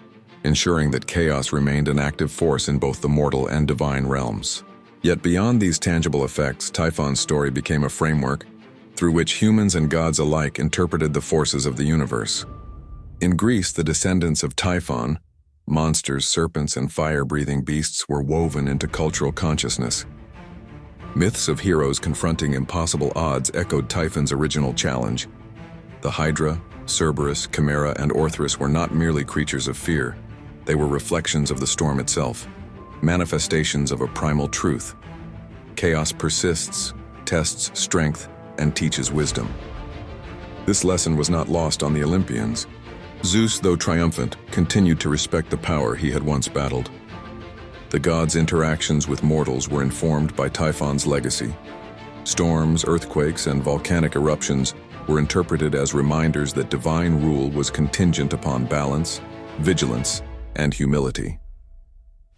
ensuring that chaos remained an active force in both the mortal and divine realms. Yet beyond these tangible effects, Typhon's story became a framework through which humans and gods alike interpreted the forces of the universe. In Greece, the descendants of Typhon, monsters, serpents, and fire-breathing beasts, were woven into cultural consciousness. Myths of heroes confronting impossible odds echoed Typhon's original challenge. The Hydra, Cerberus, Chimera, and Orthrus were not merely creatures of fear. They were reflections of the storm itself, manifestations of a primal truth. Chaos persists, tests strength, and teaches wisdom. This lesson was not lost on the Olympians. Zeus, though triumphant, continued to respect the power he had once battled. The gods' interactions with mortals were informed by Typhon's legacy. Storms, earthquakes, and volcanic eruptions were interpreted as reminders that divine rule was contingent upon balance, vigilance, and humility.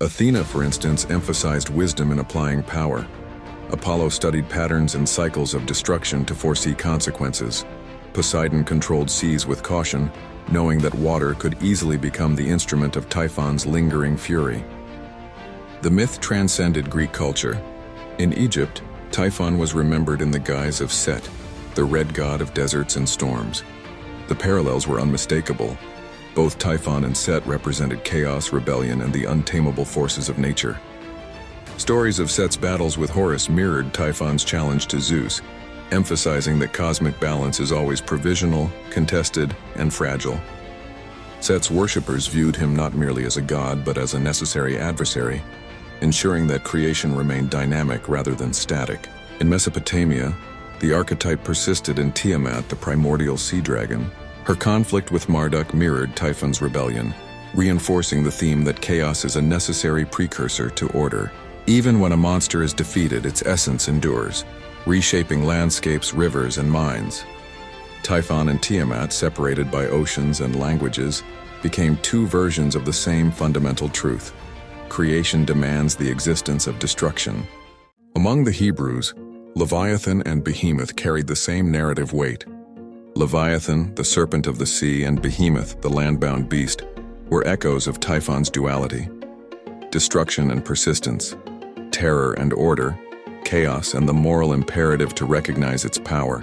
Athena, for instance, emphasized wisdom in applying power. Apollo studied patterns and cycles of destruction to foresee consequences. Poseidon controlled seas with caution, knowing that water could easily become the instrument of Typhon's lingering fury. The myth transcended Greek culture. In Egypt, Typhon was remembered in the guise of Set, the red god of deserts and storms. The parallels were unmistakable. Both Typhon and Set represented chaos, rebellion, and the untamable forces of nature. Stories of Set's battles with Horus mirrored Typhon's challenge to Zeus, emphasizing that cosmic balance is always provisional, contested, and fragile. Set's worshippers viewed him not merely as a god, but as a necessary adversary, ensuring that creation remained dynamic rather than static. In Mesopotamia, the archetype persisted in Tiamat, the primordial sea dragon. Her conflict with Marduk mirrored Typhon's rebellion, reinforcing the theme that chaos is a necessary precursor to order. Even when a monster is defeated, its essence endures, reshaping landscapes, rivers, and mines. Typhon and Tiamat, separated by oceans and languages, became two versions of the same fundamental truth. Creation demands the existence of destruction. Among the Hebrews, Leviathan and Behemoth carried the same narrative weight. Leviathan, the serpent of the sea, and Behemoth, the land-bound beast, were echoes of Typhon's duality. Destruction and persistence, terror and order, chaos and the moral imperative to recognize its power.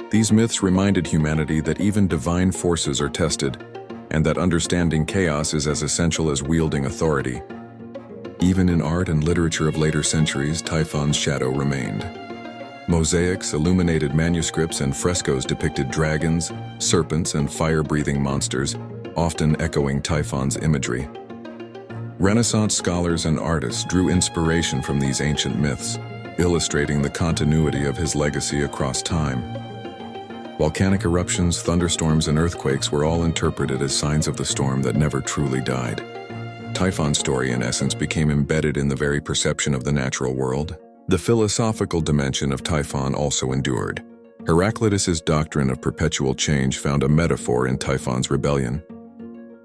These myths reminded humanity that even divine forces are tested, and that understanding chaos is as essential as wielding authority. Even in art and literature of later centuries, Typhon's shadow remained. Mosaics, illuminated manuscripts, and frescoes depicted dragons, serpents, and fire-breathing monsters, often echoing Typhon's imagery. Renaissance scholars and artists drew inspiration from these ancient myths, illustrating the continuity of his legacy across time. Volcanic eruptions, thunderstorms, and earthquakes were all interpreted as signs of the storm that never truly died. Typhon's story, in essence, became embedded in the very perception of the natural world. The philosophical dimension of Typhon also endured. Heraclitus's doctrine of perpetual change found a metaphor in Typhon's rebellion.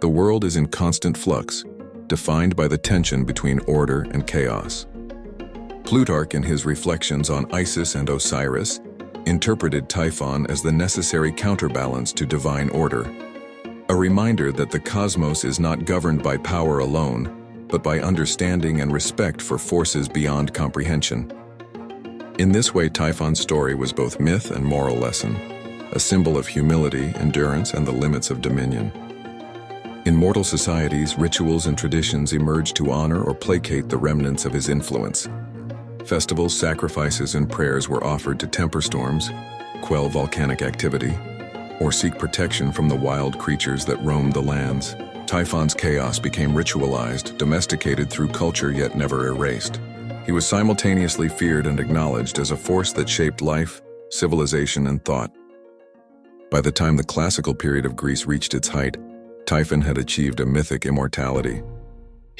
The world is in constant flux, defined by the tension between order and chaos. Plutarch, in his reflections on Isis and Osiris, interpreted Typhon as the necessary counterbalance to divine order, a reminder that the cosmos is not governed by power alone, but by understanding and respect for forces beyond comprehension. In this way, Typhon's story was both myth and moral lesson, a symbol of humility, endurance, and the limits of dominion. In mortal societies, rituals and traditions emerged to honor or placate the remnants of his influence. Festivals, sacrifices, and prayers were offered to temper storms, quell volcanic activity, or seek protection from the wild creatures that roamed the lands. Typhon's chaos became ritualized, domesticated through culture yet never erased. He was simultaneously feared and acknowledged as a force that shaped life, civilization, and thought. By the time the classical period of Greece reached its height, Typhon had achieved a mythic immortality.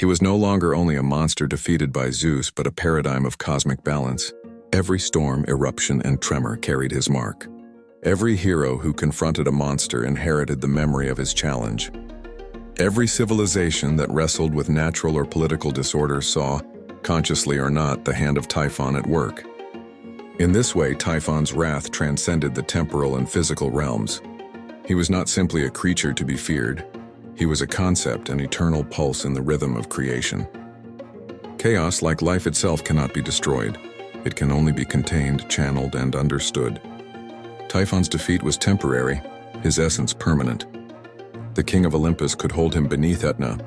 He was no longer only a monster defeated by Zeus, but a paradigm of cosmic balance. Every storm, eruption, and tremor carried his mark. Every hero who confronted a monster inherited the memory of his challenge. Every civilization that wrestled with natural or political disorder saw, consciously or not, the hand of Typhon at work. In this way, Typhon's wrath transcended the temporal and physical realms. He was not simply a creature to be feared. He was a concept, an eternal pulse in the rhythm of creation. Chaos, like life itself, cannot be destroyed. It can only be contained, channeled, and understood. Typhon's defeat was temporary, his essence permanent. The king of Olympus could hold him beneath Etna,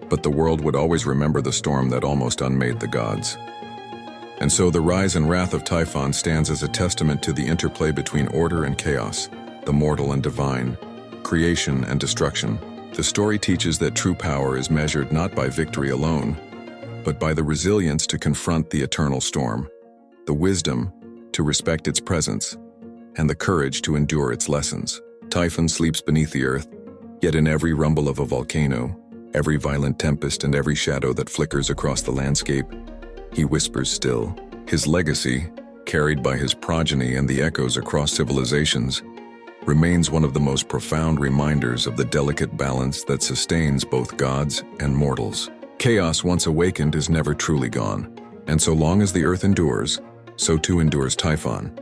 but the world would always remember the storm that almost unmade the gods. And so the rise and wrath of Typhon stands as a testament to the interplay between order and chaos, the mortal and divine, creation and destruction. The story teaches that true power is measured not by victory alone, but by the resilience to confront the eternal storm, the wisdom to respect its presence, and the courage to endure its lessons. Typhon sleeps beneath the earth, yet in every rumble of a volcano, every violent tempest, and every shadow that flickers across the landscape, he whispers still. His legacy, carried by his progeny and the echoes across civilizations, remains one of the most profound reminders of the delicate balance that sustains both gods and mortals. Chaos once awakened is never truly gone, and so long as the earth endures, so too endures Typhon,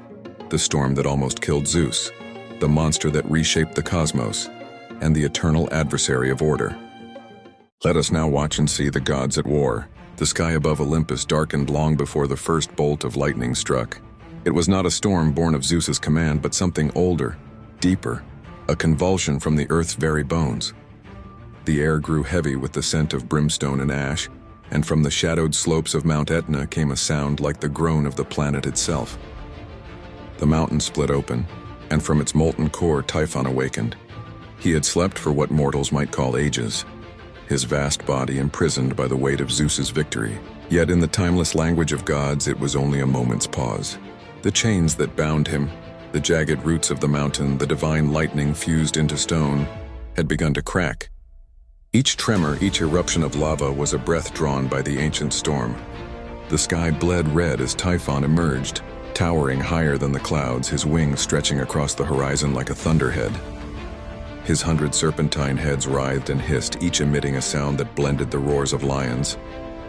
the storm that almost killed Zeus, the monster that reshaped the cosmos, and the eternal adversary of order. Let us now watch and see the gods at war. The sky above Olympus darkened long before the first bolt of lightning struck. It was not a storm born of Zeus's command, but something older, deeper, a convulsion from the earth's very bones. The air grew heavy with the scent of brimstone and ash, and from the shadowed slopes of Mount Etna came a sound like the groan of the planet itself. The mountain split open, and from its molten core Typhon awakened. He had slept for what mortals might call ages, his vast body imprisoned by the weight of Zeus's victory. Yet in the timeless language of gods, it was only a moment's pause. The chains that bound him, the jagged roots of the mountain, the divine lightning fused into stone, had begun to crack. Each tremor, each eruption of lava was a breath drawn by the ancient storm. The sky bled red as Typhon emerged, towering higher than the clouds, his wings stretching across the horizon like a thunderhead. His 100 serpentine heads writhed and hissed, each emitting a sound that blended the roars of lions,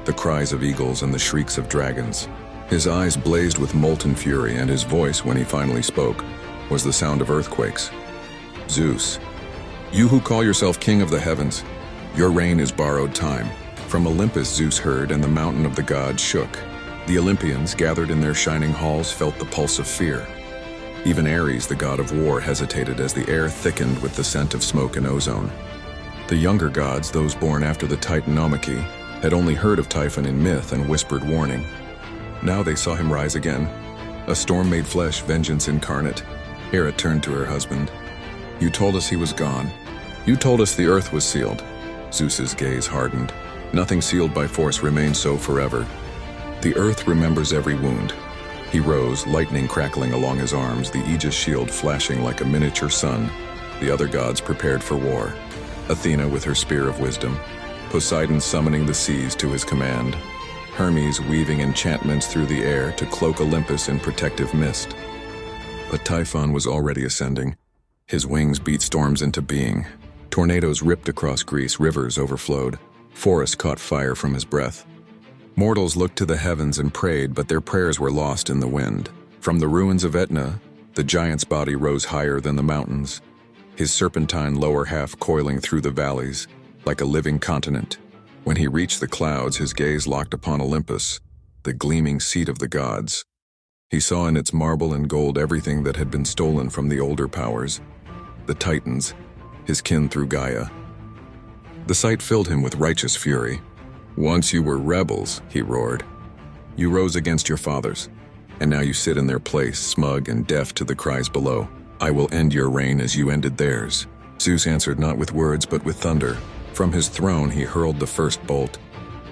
the cries of eagles, and the shrieks of dragons. His eyes blazed with molten fury, and his voice, when he finally spoke, was the sound of earthquakes. Zeus, you who call yourself king of the heavens, your reign is borrowed time. From Olympus Zeus heard, and the mountain of the gods shook. The Olympians, gathered in their shining halls, felt the pulse of fear. Even Ares, the god of war, hesitated as the air thickened with the scent of smoke and ozone. The younger gods, those born after the Titanomachy, had only heard of Typhon in myth and whispered warning. Now they saw him rise again, a storm made flesh, vengeance incarnate. Hera turned to her husband. You told us he was gone. You told us the earth was sealed. Zeus's gaze hardened. Nothing sealed by force remains so forever. The earth remembers every wound. He rose, lightning crackling along his arms, the Aegis shield flashing like a miniature sun. The other gods prepared for war. Athena with her spear of wisdom, Poseidon summoning the seas to his command, Hermes weaving enchantments through the air to cloak Olympus in protective mist. But Typhon was already ascending. His wings beat storms into being. Tornadoes ripped across Greece, rivers overflowed, forests caught fire from his breath. Mortals looked to the heavens and prayed, but their prayers were lost in the wind. From the ruins of Etna, the giant's body rose higher than the mountains, his serpentine lower half coiling through the valleys, like a living continent. When he reached the clouds, his gaze locked upon Olympus, the gleaming seat of the gods. He saw in its marble and gold everything that had been stolen from the older powers, the Titans, his kin through Gaia. The sight filled him with righteous fury. Once you were rebels, he roared. You rose against your fathers, and now you sit in their place, smug and deaf to the cries below. I will end your reign as you ended theirs. Zeus answered not with words, but with thunder. From his throne he hurled the first bolt,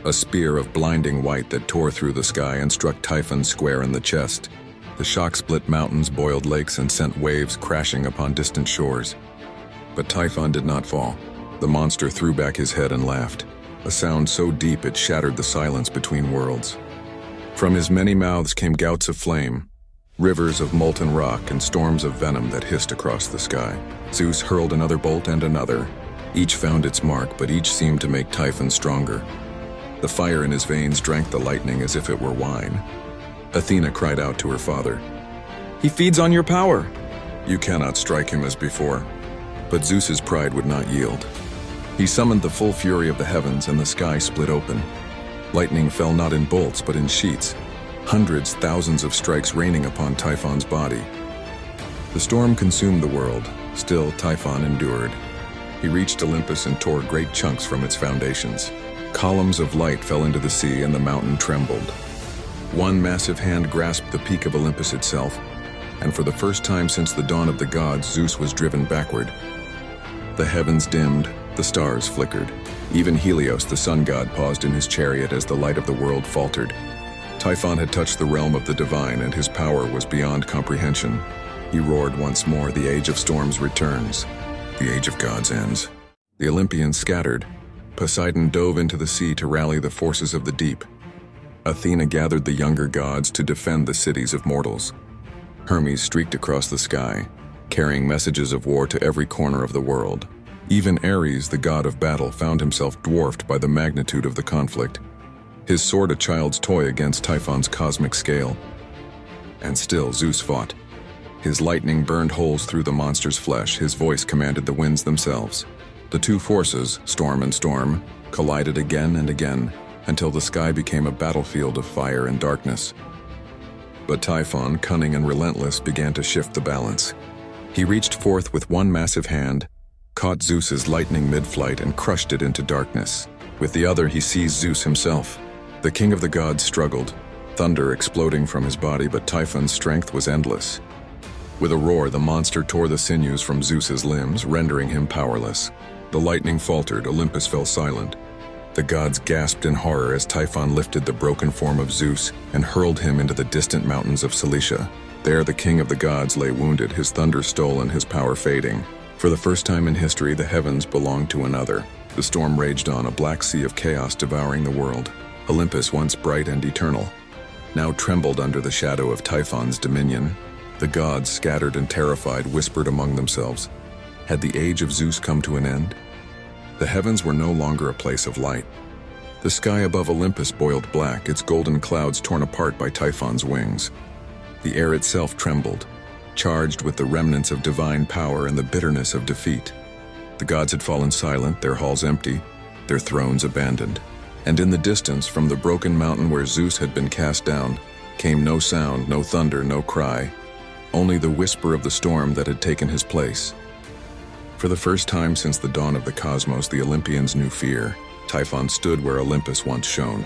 a spear of blinding white that tore through the sky and struck Typhon square in the chest. The shock split mountains, boiled lakes, and sent waves crashing upon distant shores. But Typhon did not fall. The monster threw back his head and laughed, a sound so deep it shattered the silence between worlds. From his many mouths came gouts of flame, rivers of molten rock and storms of venom that hissed across the sky. Zeus hurled another bolt and another. Each found its mark, but each seemed to make Typhon stronger. The fire in his veins drank the lightning as if it were wine. Athena cried out to her father, "He feeds on your power. You cannot strike him as before." But Zeus's pride would not yield. He summoned the full fury of the heavens, and the sky split open. Lightning fell not in bolts, but in sheets, hundreds, thousands of strikes raining upon Typhon's body. The storm consumed the world. Still, Typhon endured. He reached Olympus and tore great chunks from its foundations. Columns of light fell into the sea, and the mountain trembled. One massive hand grasped the peak of Olympus itself, and for the first time since the dawn of the gods, Zeus was driven backward. The heavens dimmed, the stars flickered. Even Helios, the sun god, paused in his chariot as the light of the world faltered. Typhon had touched the realm of the divine, and his power was beyond comprehension. He roared once more, "The age of storms returns. The age of gods ends." The Olympians scattered. Poseidon dove into the sea to rally the forces of the deep. Athena gathered the younger gods to defend the cities of mortals. Hermes streaked across the sky, carrying messages of war to every corner of the world. Even Ares, the god of battle, found himself dwarfed by the magnitude of the conflict, his sword a child's toy against Typhon's cosmic scale. And still Zeus fought. His lightning burned holes through the monster's flesh, his voice commanded the winds themselves. The two forces, storm and storm, collided again and again, until the sky became a battlefield of fire and darkness. But Typhon, cunning and relentless, began to shift the balance. He reached forth with one massive hand, caught Zeus's lightning mid-flight and crushed it into darkness. With the other, he seized Zeus himself. The king of the gods struggled, thunder exploding from his body, but Typhon's strength was endless. With a roar, the monster tore the sinews from Zeus's limbs, rendering him powerless. The lightning faltered, Olympus fell silent. The gods gasped in horror as Typhon lifted the broken form of Zeus and hurled him into the distant mountains of Cilicia. There the king of the gods lay wounded, his thunder stolen, his power fading. For the first time in history, the heavens belonged to another. The storm raged on, a black sea of chaos devouring the world. Olympus, once bright and eternal, now trembled under the shadow of Typhon's dominion. The gods, scattered and terrified, whispered among themselves, had the age of Zeus come to an end? The heavens were no longer a place of light. The sky above Olympus boiled black, its golden clouds torn apart by Typhon's wings. The air itself trembled, charged with the remnants of divine power and the bitterness of defeat. The gods had fallen silent, their halls empty, their thrones abandoned. And in the distance, from the broken mountain where Zeus had been cast down, came no sound, no thunder, no cry, only the whisper of the storm that had taken his place. For the first time since the dawn of the cosmos, the Olympians knew fear. Typhon stood where Olympus once shone,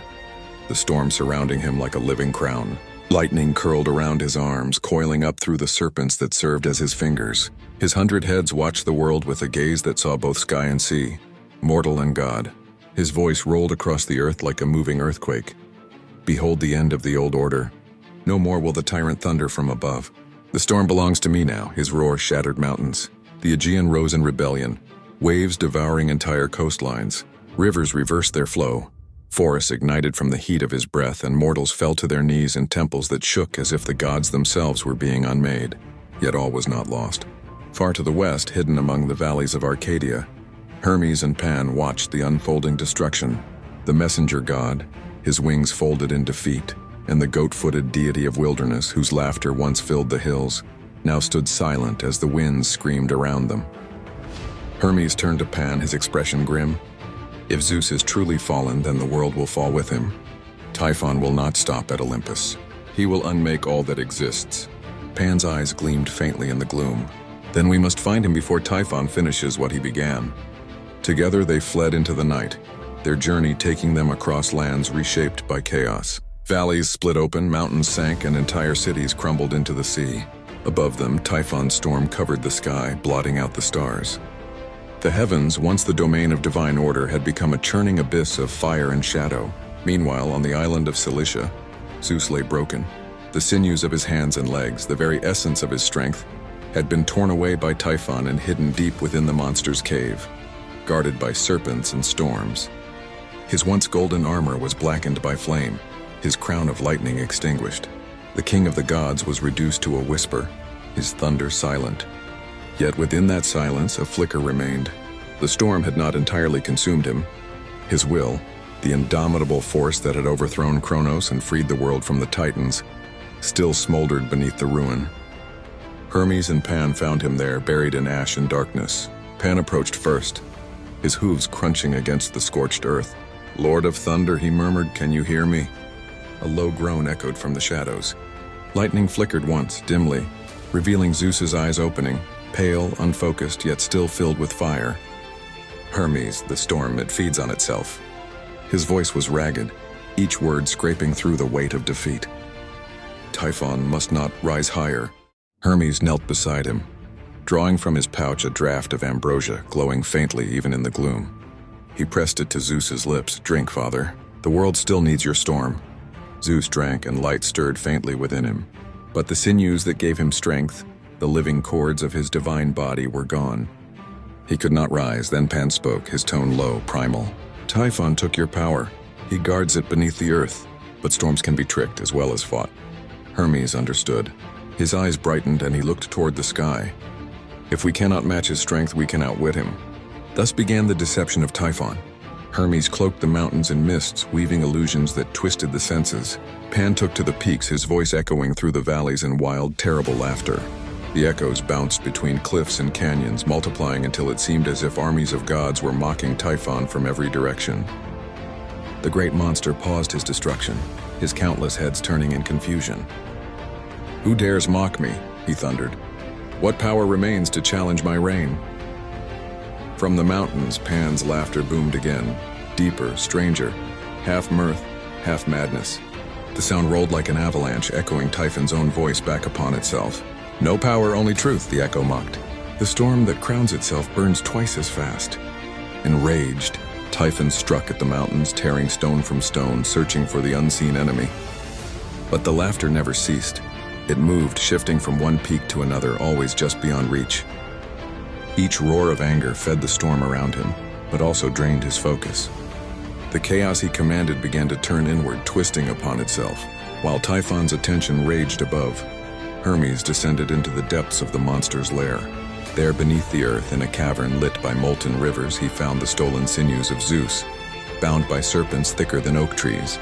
the storm surrounding him like a living crown. Lightning curled around his arms, coiling up through the serpents that served as his fingers. His 100 heads watched the world with a gaze that saw both sky and sea, mortal and god. His voice rolled across the earth like a moving earthquake. Behold the end of the old order. No more will the tyrant thunder from above. The storm belongs to me now, his roar shattered mountains. The Aegean rose in rebellion, waves devouring entire coastlines. Rivers reversed their flow. Forests ignited from the heat of his breath, and mortals fell to their knees in temples that shook as if the gods themselves were being unmade. Yet all was not lost. Far to the west, hidden among the valleys of Arcadia, Hermes and Pan watched the unfolding destruction. The messenger god, his wings folded in defeat, and the goat-footed deity of wilderness, whose laughter once filled the hills, now stood silent as the winds screamed around them. Hermes turned to Pan, his expression grim. If Zeus is truly fallen, then the world will fall with him. Typhon will not stop at Olympus. He will unmake all that exists. Pan's eyes gleamed faintly in the gloom. Then we must find him before Typhon finishes what he began. Together they fled into the night, their journey taking them across lands reshaped by chaos. Valleys split open, mountains sank, and entire cities crumbled into the sea. Above them, Typhon's storm covered the sky, blotting out the stars. The heavens, once the domain of divine order, had become a churning abyss of fire and shadow. Meanwhile, on the island of Cilicia, Zeus lay broken. The sinews of his hands and legs, the very essence of his strength, had been torn away by Typhon and hidden deep within the monster's cave, guarded by serpents and storms. His once golden armor was blackened by flame, his crown of lightning extinguished. The king of the gods was reduced to a whisper, his thunder silent. Yet within that silence a flicker remained. The storm had not entirely consumed him. His will, the indomitable force that had overthrown Kronos and freed the world from the Titans, still smoldered beneath the ruin. Hermes and Pan found him there, buried in ash and darkness. Pan approached first, his hooves crunching against the scorched earth. "Lord of Thunder," he murmured, "can you hear me?" A low groan echoed from the shadows. Lightning flickered once, dimly, revealing Zeus's eyes opening, pale, unfocused, yet still filled with fire. "Hermes, the storm, it feeds on itself." His voice was ragged, each word scraping through the weight of defeat. "Typhon must not rise higher." Hermes knelt beside him, drawing from his pouch a draught of ambrosia, glowing faintly even in the gloom. He pressed it to Zeus's lips. "Drink, father. The world still needs your storm." Zeus drank, and light stirred faintly within him. But the sinews that gave him strength, the living cords of his divine body, were gone. He could not rise. Then Pan spoke, his tone low, primal. "Typhon took your power. He guards it beneath the earth. But storms can be tricked as well as fought." Hermes understood. His eyes brightened, and he looked toward the sky. "If we cannot match his strength, we can outwit him." Thus began the deception of Typhon. Hermes cloaked the mountains in mists, weaving illusions that twisted the senses. Pan took to the peaks, his voice echoing through the valleys in wild, terrible laughter. The echoes bounced between cliffs and canyons, multiplying until it seemed as if armies of gods were mocking Typhon from every direction. The great monster paused his destruction, his countless heads turning in confusion. "Who dares mock me?" he thundered. "What power remains to challenge my reign?" From the mountains, Pan's laughter boomed again, deeper, stranger, half mirth, half madness. The sound rolled like an avalanche, echoing Typhon's own voice back upon itself. "No power, only truth," the echo mocked. "The storm that crowns itself burns twice as fast." Enraged, Typhon struck at the mountains, tearing stone from stone, searching for the unseen enemy. But the laughter never ceased. It moved, shifting from one peak to another, always just beyond reach. Each roar of anger fed the storm around him, but also drained his focus. The chaos he commanded began to turn inward, twisting upon itself. While Typhon's attention raged above, Hermes descended into the depths of the monster's lair. There beneath the earth, in a cavern lit by molten rivers, he found the stolen sinews of Zeus, bound by serpents thicker than oak trees,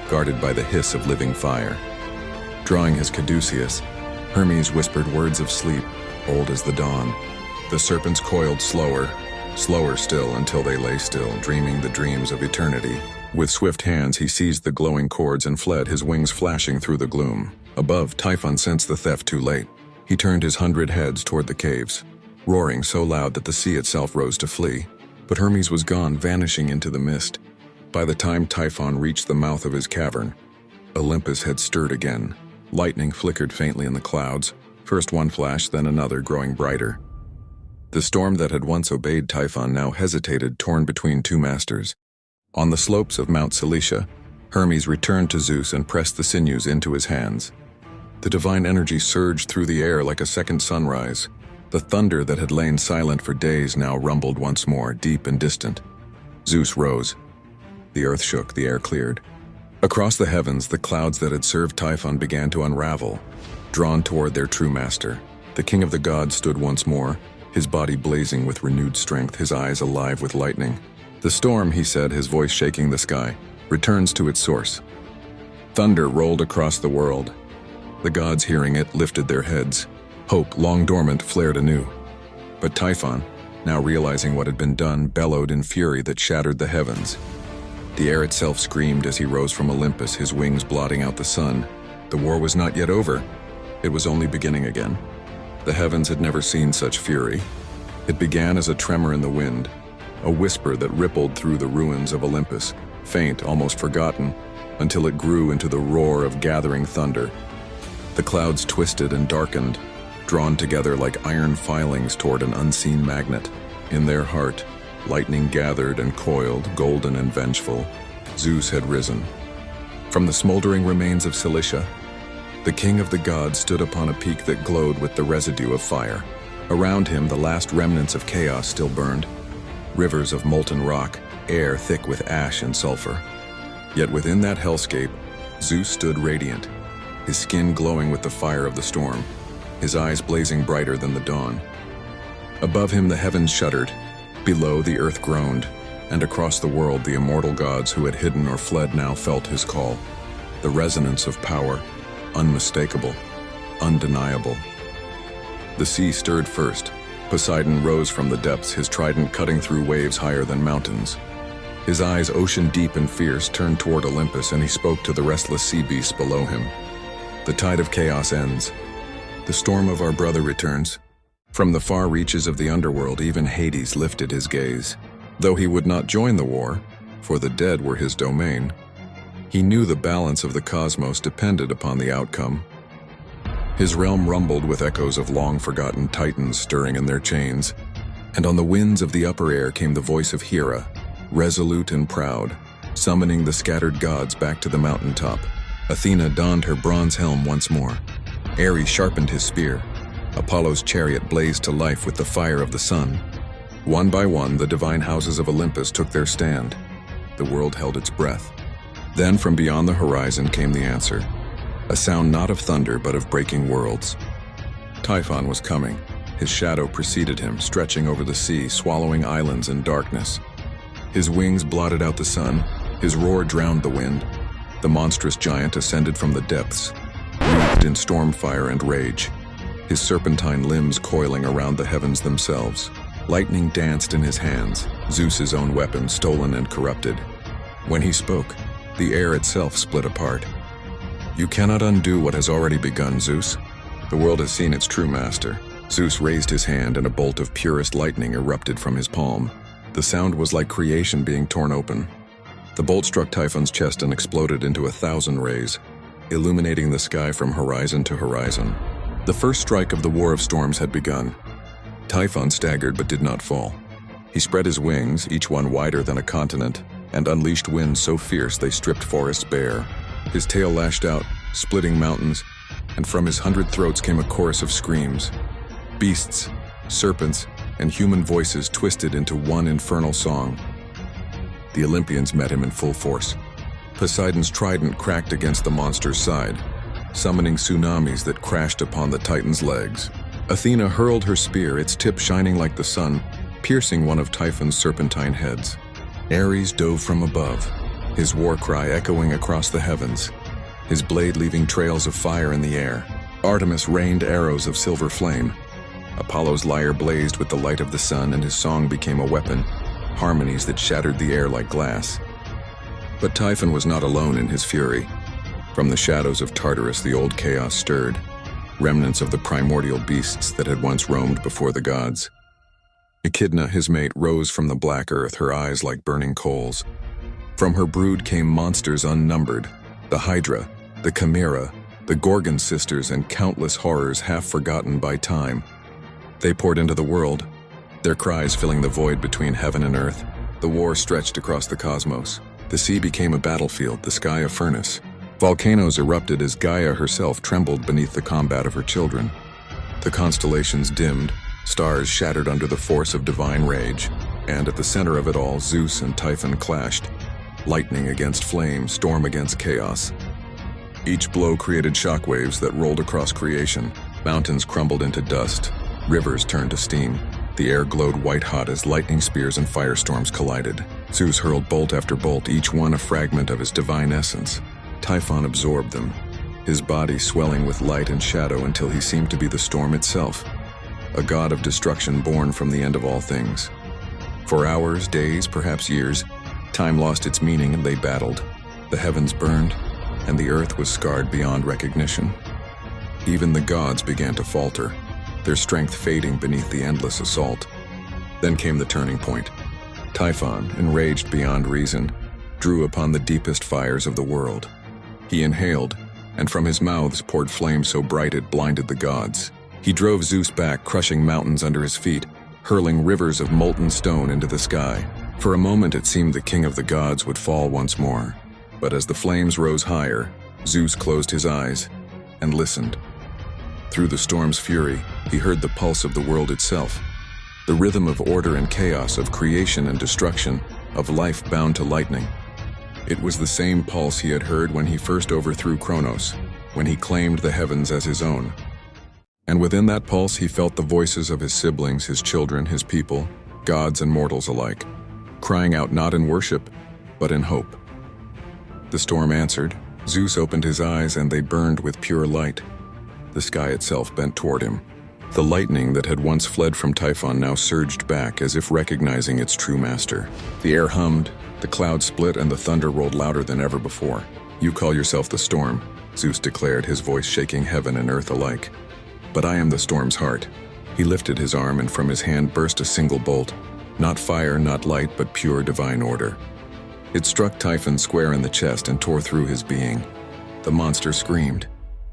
guarded by the hiss of living fire. Drawing his caduceus, Hermes whispered words of sleep, old as the dawn. The serpents coiled slower, slower still, until they lay still, dreaming the dreams of eternity. With swift hands he seized the glowing cords and fled, his wings flashing through the gloom. Above, Typhon sensed the theft too late. He turned his 100 heads toward the caves, roaring so loud that the sea itself rose to flee. But Hermes was gone, vanishing into the mist. By the time Typhon reached the mouth of his cavern, Olympus had stirred again. Lightning flickered faintly in the clouds, first one flash, then another, growing brighter. The storm that had once obeyed Typhon now hesitated, torn between two masters. On the slopes of Mount Cilicia, Hermes returned to Zeus and pressed the sinews into his hands. The divine energy surged through the air like a second sunrise. The thunder that had lain silent for days now rumbled once more, deep and distant. Zeus rose. The earth shook, the air cleared. Across the heavens, the clouds that had served Typhon began to unravel, drawn toward their true master. The king of the gods stood once more, his body blazing with renewed strength, his eyes alive with lightning. "The storm," he said, his voice shaking the sky, "returns to its source." Thunder rolled across the world. The gods, hearing it, lifted their heads. Hope, long dormant, flared anew. But Typhon, now realizing what had been done, bellowed in fury that shattered the heavens. The air itself screamed as he rose from Olympus, his wings blotting out the sun. The war was not yet over. It was only beginning again. The heavens had never seen such fury. It began as a tremor in the wind, a whisper that rippled through the ruins of Olympus, faint, almost forgotten, until it grew into the roar of gathering thunder. The clouds twisted and darkened, drawn together like iron filings toward an unseen magnet. In their heart, lightning gathered and coiled, golden and vengeful. Zeus had risen. From the smoldering remains of Cilicia, the king of the gods stood upon a peak that glowed with the residue of fire. Around him, the last remnants of chaos still burned. Rivers of molten rock, air thick with ash and sulfur. Yet within that hellscape, Zeus stood radiant, his skin glowing with the fire of the storm, his eyes blazing brighter than the dawn. Above him the heavens shuddered, below the earth groaned, and across the world the immortal gods who had hidden or fled now felt his call. The resonance of power, unmistakable, undeniable. The sea stirred first. Poseidon rose from the depths, his trident cutting through waves higher than mountains. His eyes, ocean deep and fierce, turned toward Olympus, and he spoke to the restless sea beasts below him. The tide of chaos ends. The storm of our brother returns. From the far reaches of the underworld, even Hades lifted his gaze. Though he would not join the war, for the dead were his domain, he knew the balance of the cosmos depended upon the outcome. His realm rumbled with echoes of long-forgotten titans stirring in their chains, and on the winds of the upper air came the voice of Hera, resolute and proud, summoning the scattered gods back to the mountaintop. Athena donned her bronze helm once more. Ares sharpened his spear. Apollo's chariot blazed to life with the fire of the sun. One by one, the divine houses of Olympus took their stand. The world held its breath. Then from beyond the horizon came the answer, a sound not of thunder but of breaking worlds. Typhon was coming. His shadow preceded him, stretching over the sea, swallowing islands in darkness. His wings blotted out the sun. His roar drowned the wind. The monstrous giant ascended from the depths, wreathed in storm fire and rage, his serpentine limbs coiling around the heavens themselves. Lightning danced in his hands, Zeus's own weapon, stolen and corrupted. When he spoke, the air itself split apart. You cannot undo what has already begun, Zeus. The world has seen its true master. Zeus raised his hand, and a bolt of purest lightning erupted from his palm. The sound was like creation being torn open. The bolt struck Typhon's chest and exploded into 1,000 rays, illuminating the sky from horizon to horizon. The first strike of the War of Storms had begun. Typhon staggered but did not fall. He spread his wings, each one wider than a continent, and unleashed winds so fierce they stripped forests bare. His tail lashed out, splitting mountains, and from his 100 throats came a chorus of screams. Beasts, serpents, and human voices twisted into one infernal song. The Olympians met him in full force. Poseidon's trident cracked against the monster's side, summoning tsunamis that crashed upon the Titan's legs. Athena hurled her spear, its tip shining like the sun, piercing one of Typhon's serpentine heads. Ares dove from above, his war cry echoing across the heavens, his blade leaving trails of fire in the air. Artemis rained arrows of silver flame. Apollo's lyre blazed with the light of the sun, and his song became a weapon, harmonies that shattered the air like glass. But Typhon was not alone in his fury. From the shadows of Tartarus, the old chaos stirred, remnants of the primordial beasts that had once roamed before the gods. Echidna, his mate, rose from the black earth, her eyes like burning coals. From her brood came monsters unnumbered, the Hydra, the Chimera, the Gorgon sisters, and countless horrors half forgotten by time. They poured into the world, their cries filling the void between heaven and earth. The war stretched across the cosmos. The sea became a battlefield, the sky a furnace. Volcanoes erupted as Gaia herself trembled beneath the combat of her children. The constellations dimmed, stars shattered under the force of divine rage, and at the center of it all, Zeus and Typhon clashed. Lightning against flame, storm against chaos. Each blow created shockwaves that rolled across creation. Mountains crumbled into dust. Rivers turned to steam. The air glowed white-hot as lightning spears and firestorms collided. Zeus hurled bolt after bolt, each one a fragment of his divine essence. Typhon absorbed them, his body swelling with light and shadow until he seemed to be the storm itself, a god of destruction born from the end of all things. For hours, days, perhaps years, time lost its meaning and they battled. The heavens burned, and the earth was scarred beyond recognition. Even the gods began to falter, their strength fading beneath the endless assault. Then came the turning point. Typhon, enraged beyond reason, drew upon the deepest fires of the world. He inhaled, and from his mouths poured flame so bright it blinded the gods. He drove Zeus back, crushing mountains under his feet, hurling rivers of molten stone into the sky. For a moment it seemed the king of the gods would fall once more. But as the flames rose higher, Zeus closed his eyes and listened. Through the storm's fury, he heard the pulse of the world itself. the rhythm of order and chaos, of creation and destruction, of life bound to lightning. It was the same pulse he had heard when he first overthrew Kronos, when he claimed the heavens as his own. And within that pulse he felt the voices of his siblings, his children, his people, gods and mortals alike, crying out not in worship, but in hope. The storm answered. Zeus opened his eyes and they burned with pure light. The sky itself bent toward him. The lightning that had once fled from Typhon now surged back as if recognizing its true master. The air hummed, the clouds split, and the thunder rolled louder than ever before. "You call yourself the storm," Zeus declared, his voice shaking heaven and earth alike. "But I am the storm's heart." He lifted his arm and from his hand burst a single bolt. Not fire, not light, but pure divine order. It struck Typhon square in the chest and tore through his being. The monster screamed,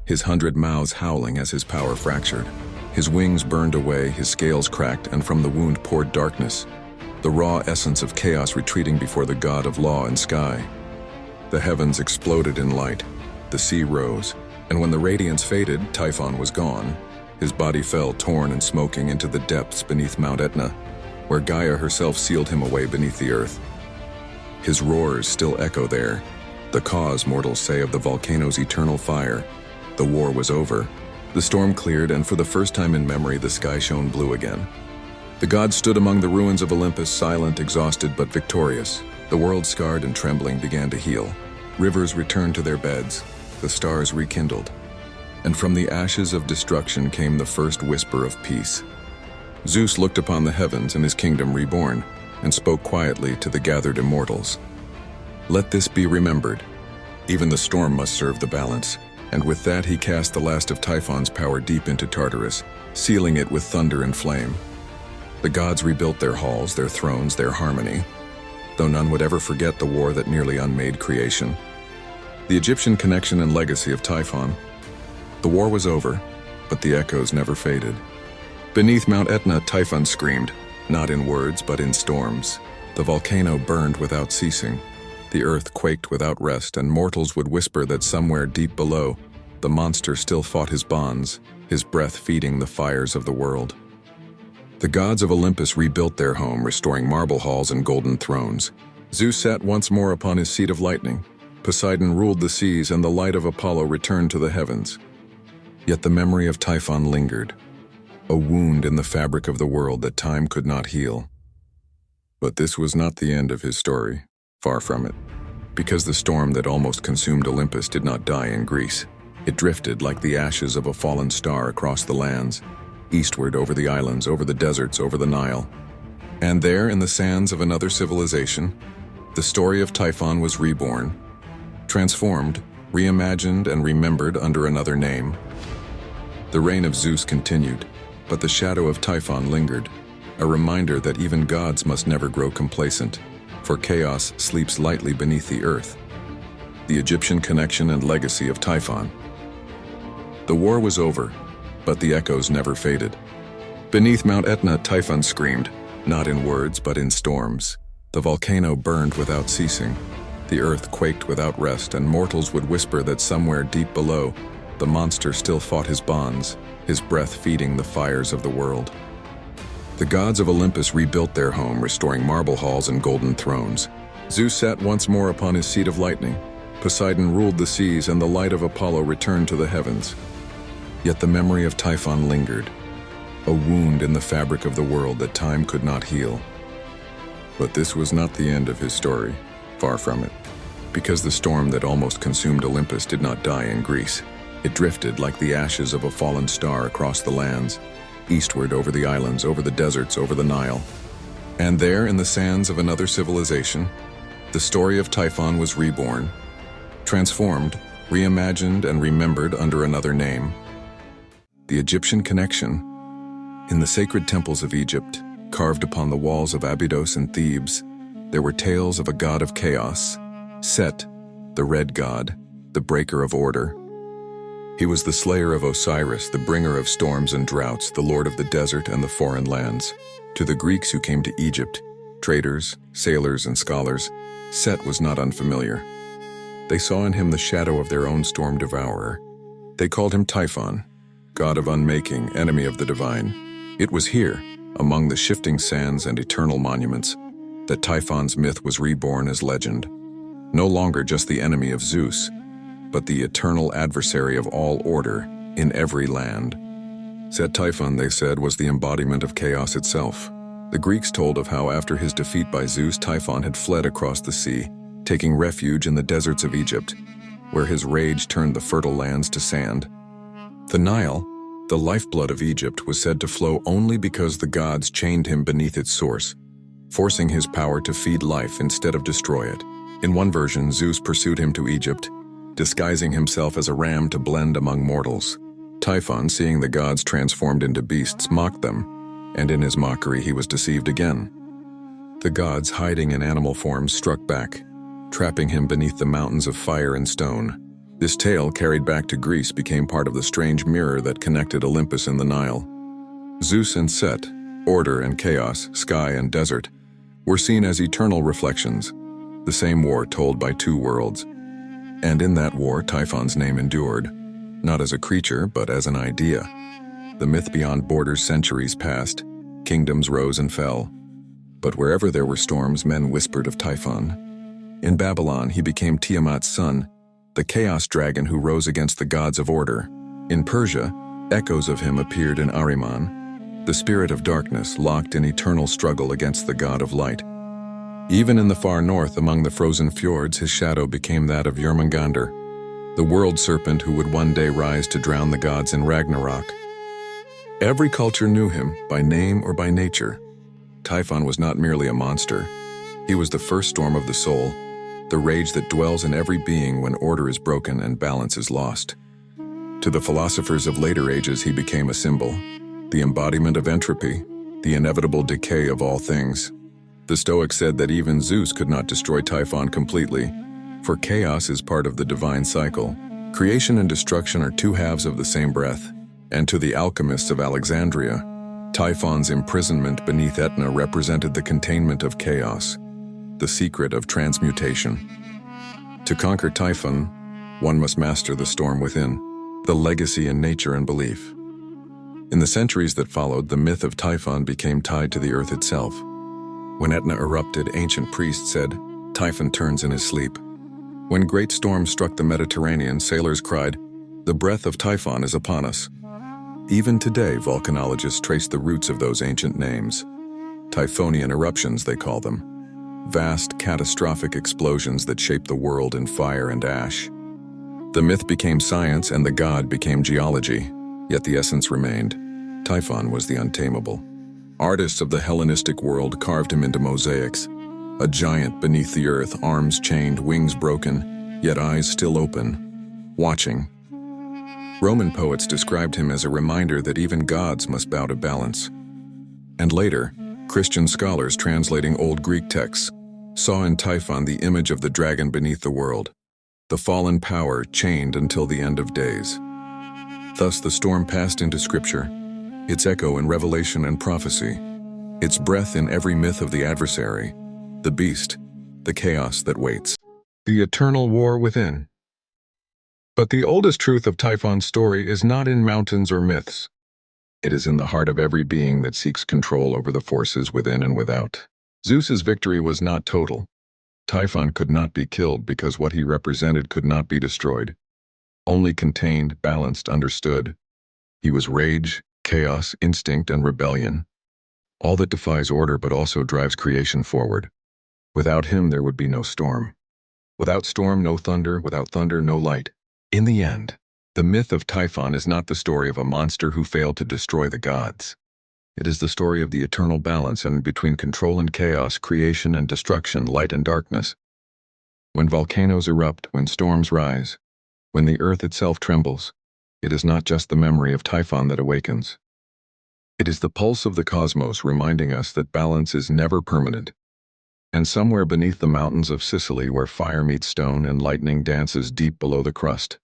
his 100 mouths howling as his power fractured. His wings burned away, his scales cracked, and from the wound poured darkness, the raw essence of chaos retreating before the god of law and sky. The heavens exploded in light, the sea rose, and when the radiance faded, Typhon was gone. His body fell torn and smoking into the depths beneath Mount Etna, where Gaia herself sealed him away beneath the earth. His roars still echo there, the cause, mortals say, of the volcano's eternal fire. The war was over. The storm cleared, and for the first time in memory, the sky shone blue again. The gods stood among the ruins of Olympus, silent, exhausted, but victorious. The world, scarred and trembling, began to heal. Rivers returned to their beds. The stars rekindled. And from the ashes of destruction came the first whisper of peace. Zeus looked upon the heavens and his kingdom reborn, and spoke quietly to the gathered immortals. "Let this be remembered. Even the storm must serve the balance." And with that he cast the last of Typhon's power deep into Tartarus, sealing it with thunder and flame. The gods rebuilt their halls, their thrones, their harmony, though none would ever forget the war that nearly unmade creation. The Egyptian connection and legacy of Typhon. The war was over, but the echoes never faded. Beneath Mount Etna, Typhon screamed, not in words, but in storms. The volcano burned without ceasing. The earth quaked without rest, and mortals would whisper that somewhere deep below, the monster still fought his bonds, his breath feeding the fires of the world. The gods of Olympus rebuilt their home, restoring marble halls and golden thrones. Zeus sat once more upon his seat of lightning. Poseidon ruled the seas, and the light of Apollo returned to the heavens. Yet the memory of Typhon lingered, a wound in the fabric of the world that time could not heal. But this was not the end of his story. Far from it. Because the storm that almost consumed Olympus did not die in Greece. It drifted like the ashes of a fallen star across the lands, eastward over the islands, over the deserts, over the Nile. And there, in the sands of another civilization, the story of Typhon was reborn, transformed, reimagined, and remembered under another name. The reign of Zeus continued, but the shadow of Typhon lingered, a reminder that even gods must never grow complacent, for chaos sleeps lightly beneath the earth. The Egyptian connection and legacy of Typhon. The war was over, but the echoes never faded. Beneath Mount Etna, Typhon screamed, not in words, but in storms. The volcano burned without ceasing. The earth quaked without rest, and mortals would whisper that somewhere deep below, the monster still fought his bonds, his breath feeding the fires of the world. The gods of Olympus rebuilt their home, restoring marble halls and golden thrones. Zeus sat once more upon his seat of lightning. Poseidon ruled the seas, and the light of Apollo returned to the heavens. Yet the memory of Typhon lingered, a wound in the fabric of the world that time could not heal. But this was not the end of his story. Far from it. Because the storm that almost consumed Olympus did not die in Greece. It drifted like the ashes of a fallen star across the lands, eastward over the islands, over the deserts, over the Nile. And there, in the sands of another civilization, the story of Typhon was reborn, transformed, reimagined, and remembered under another name. The Egyptian connection. In the sacred temples of Egypt, carved upon the walls of Abydos and Thebes, there were tales of a god of chaos, Set, the red god, the breaker of order. He was the slayer of Osiris, the bringer of storms and droughts, the lord of the desert and the foreign lands. To the Greeks who came to Egypt, traders, sailors, and scholars, Set was not unfamiliar. They saw in him the shadow of their own storm devourer. They called him Typhon, god of unmaking, enemy of the divine. It was here, among the shifting sands and eternal monuments, that Typhon's myth was reborn as legend, no longer just the enemy of Zeus, but the eternal adversary of all order in every land. Typhon, they said, was the embodiment of chaos itself. The Greeks told of how after his defeat by Zeus, Typhon had fled across the sea, taking refuge in the deserts of Egypt, where his rage turned the fertile lands to sand. The Nile, the lifeblood of Egypt, was said to flow only because the gods chained him beneath its source, forcing his power to feed life instead of destroy it. In one version, Zeus pursued him to Egypt, disguising himself as a ram to blend among mortals. Typhon, seeing the gods transformed into beasts, mocked them, and in his mockery he was deceived again. The gods, hiding in animal forms, struck back, trapping him beneath the mountains of fire and stone. This tale, carried back to Greece, became part of the strange mirror that connected Olympus and the Nile. Zeus and Set, order and chaos, sky and desert, were seen as eternal reflections, the same war told by two worlds. And in that war, Typhon's name endured, not as a creature, but as an idea. The myth beyond borders, centuries passed, kingdoms rose and fell. But wherever there were storms, men whispered of Typhon. In Babylon, he became Tiamat's son, the chaos dragon who rose against the gods of order. In Persia, echoes of him appeared in Ahriman, the spirit of darkness locked in eternal struggle against the god of light. Even in the far north, among the frozen fjords, his shadow became that of Jormungandr, the world serpent who would one day rise to drown the gods in Ragnarok. Every culture knew him, by name or by nature. Typhon was not merely a monster. He was the first storm of the soul, the rage that dwells in every being when order is broken and balance is lost. To the philosophers of later ages, he became a symbol, the embodiment of entropy, the inevitable decay of all things. The Stoics said that even Zeus could not destroy Typhon completely, for chaos is part of the divine cycle. Creation and destruction are two halves of the same breath. And to the alchemists of Alexandria, Typhon's imprisonment beneath Etna represented the containment of chaos, the secret of transmutation. To conquer Typhon, one must master the storm within, the legacy in nature and belief. In the centuries that followed, the myth of Typhon became tied to the earth itself. When Etna erupted, ancient priests said, "Typhon turns in his sleep." When great storms struck the Mediterranean, sailors cried, "The breath of Typhon is upon us." Even today, volcanologists trace the roots of those ancient names. Typhonian eruptions, they call them. Vast, catastrophic explosions that shape the world in fire and ash. The myth became science and the god became geology, yet the essence remained. Typhon was the untamable. Artists of the Hellenistic world carved him into mosaics, a giant beneath the earth, arms chained, wings broken, yet eyes still open, watching. Roman poets described him as a reminder that even gods must bow to balance. And later, Christian scholars translating old Greek texts saw in Typhon the image of the dragon beneath the world, the fallen power chained until the end of days. Thus the storm passed into scripture, its echo in revelation and prophecy, its breath in every myth of the adversary, the beast, the chaos that waits. The eternal war within. But the oldest truth of Typhon's story is not in mountains or myths. It is in the heart of every being that seeks control over the forces within and without. Zeus's victory was not total. Typhon could not be killed because what he represented could not be destroyed. Only contained, balanced, understood. He was rage, chaos, instinct, and rebellion. All that defies order but also drives creation forward. Without him, there would be no storm. Without storm, no thunder. Without thunder, no light. In the end, the myth of Typhon is not the story of a monster who failed to destroy the gods. It is the story of the eternal balance and between control and chaos, creation and destruction, light and darkness. When volcanoes erupt, when storms rise, when the earth itself trembles, it is not just the memory of Typhon that awakens. It is the pulse of the cosmos reminding us that balance is never permanent. And somewhere beneath the mountains of Sicily, where fire meets stone and lightning dances deep below the crust,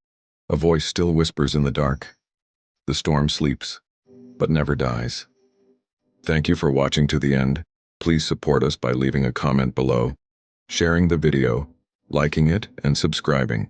a voice still whispers in the dark. The storm sleeps, but never dies. Thank you for watching to the end. Please support us by leaving a comment below, sharing the video, liking it, and subscribing.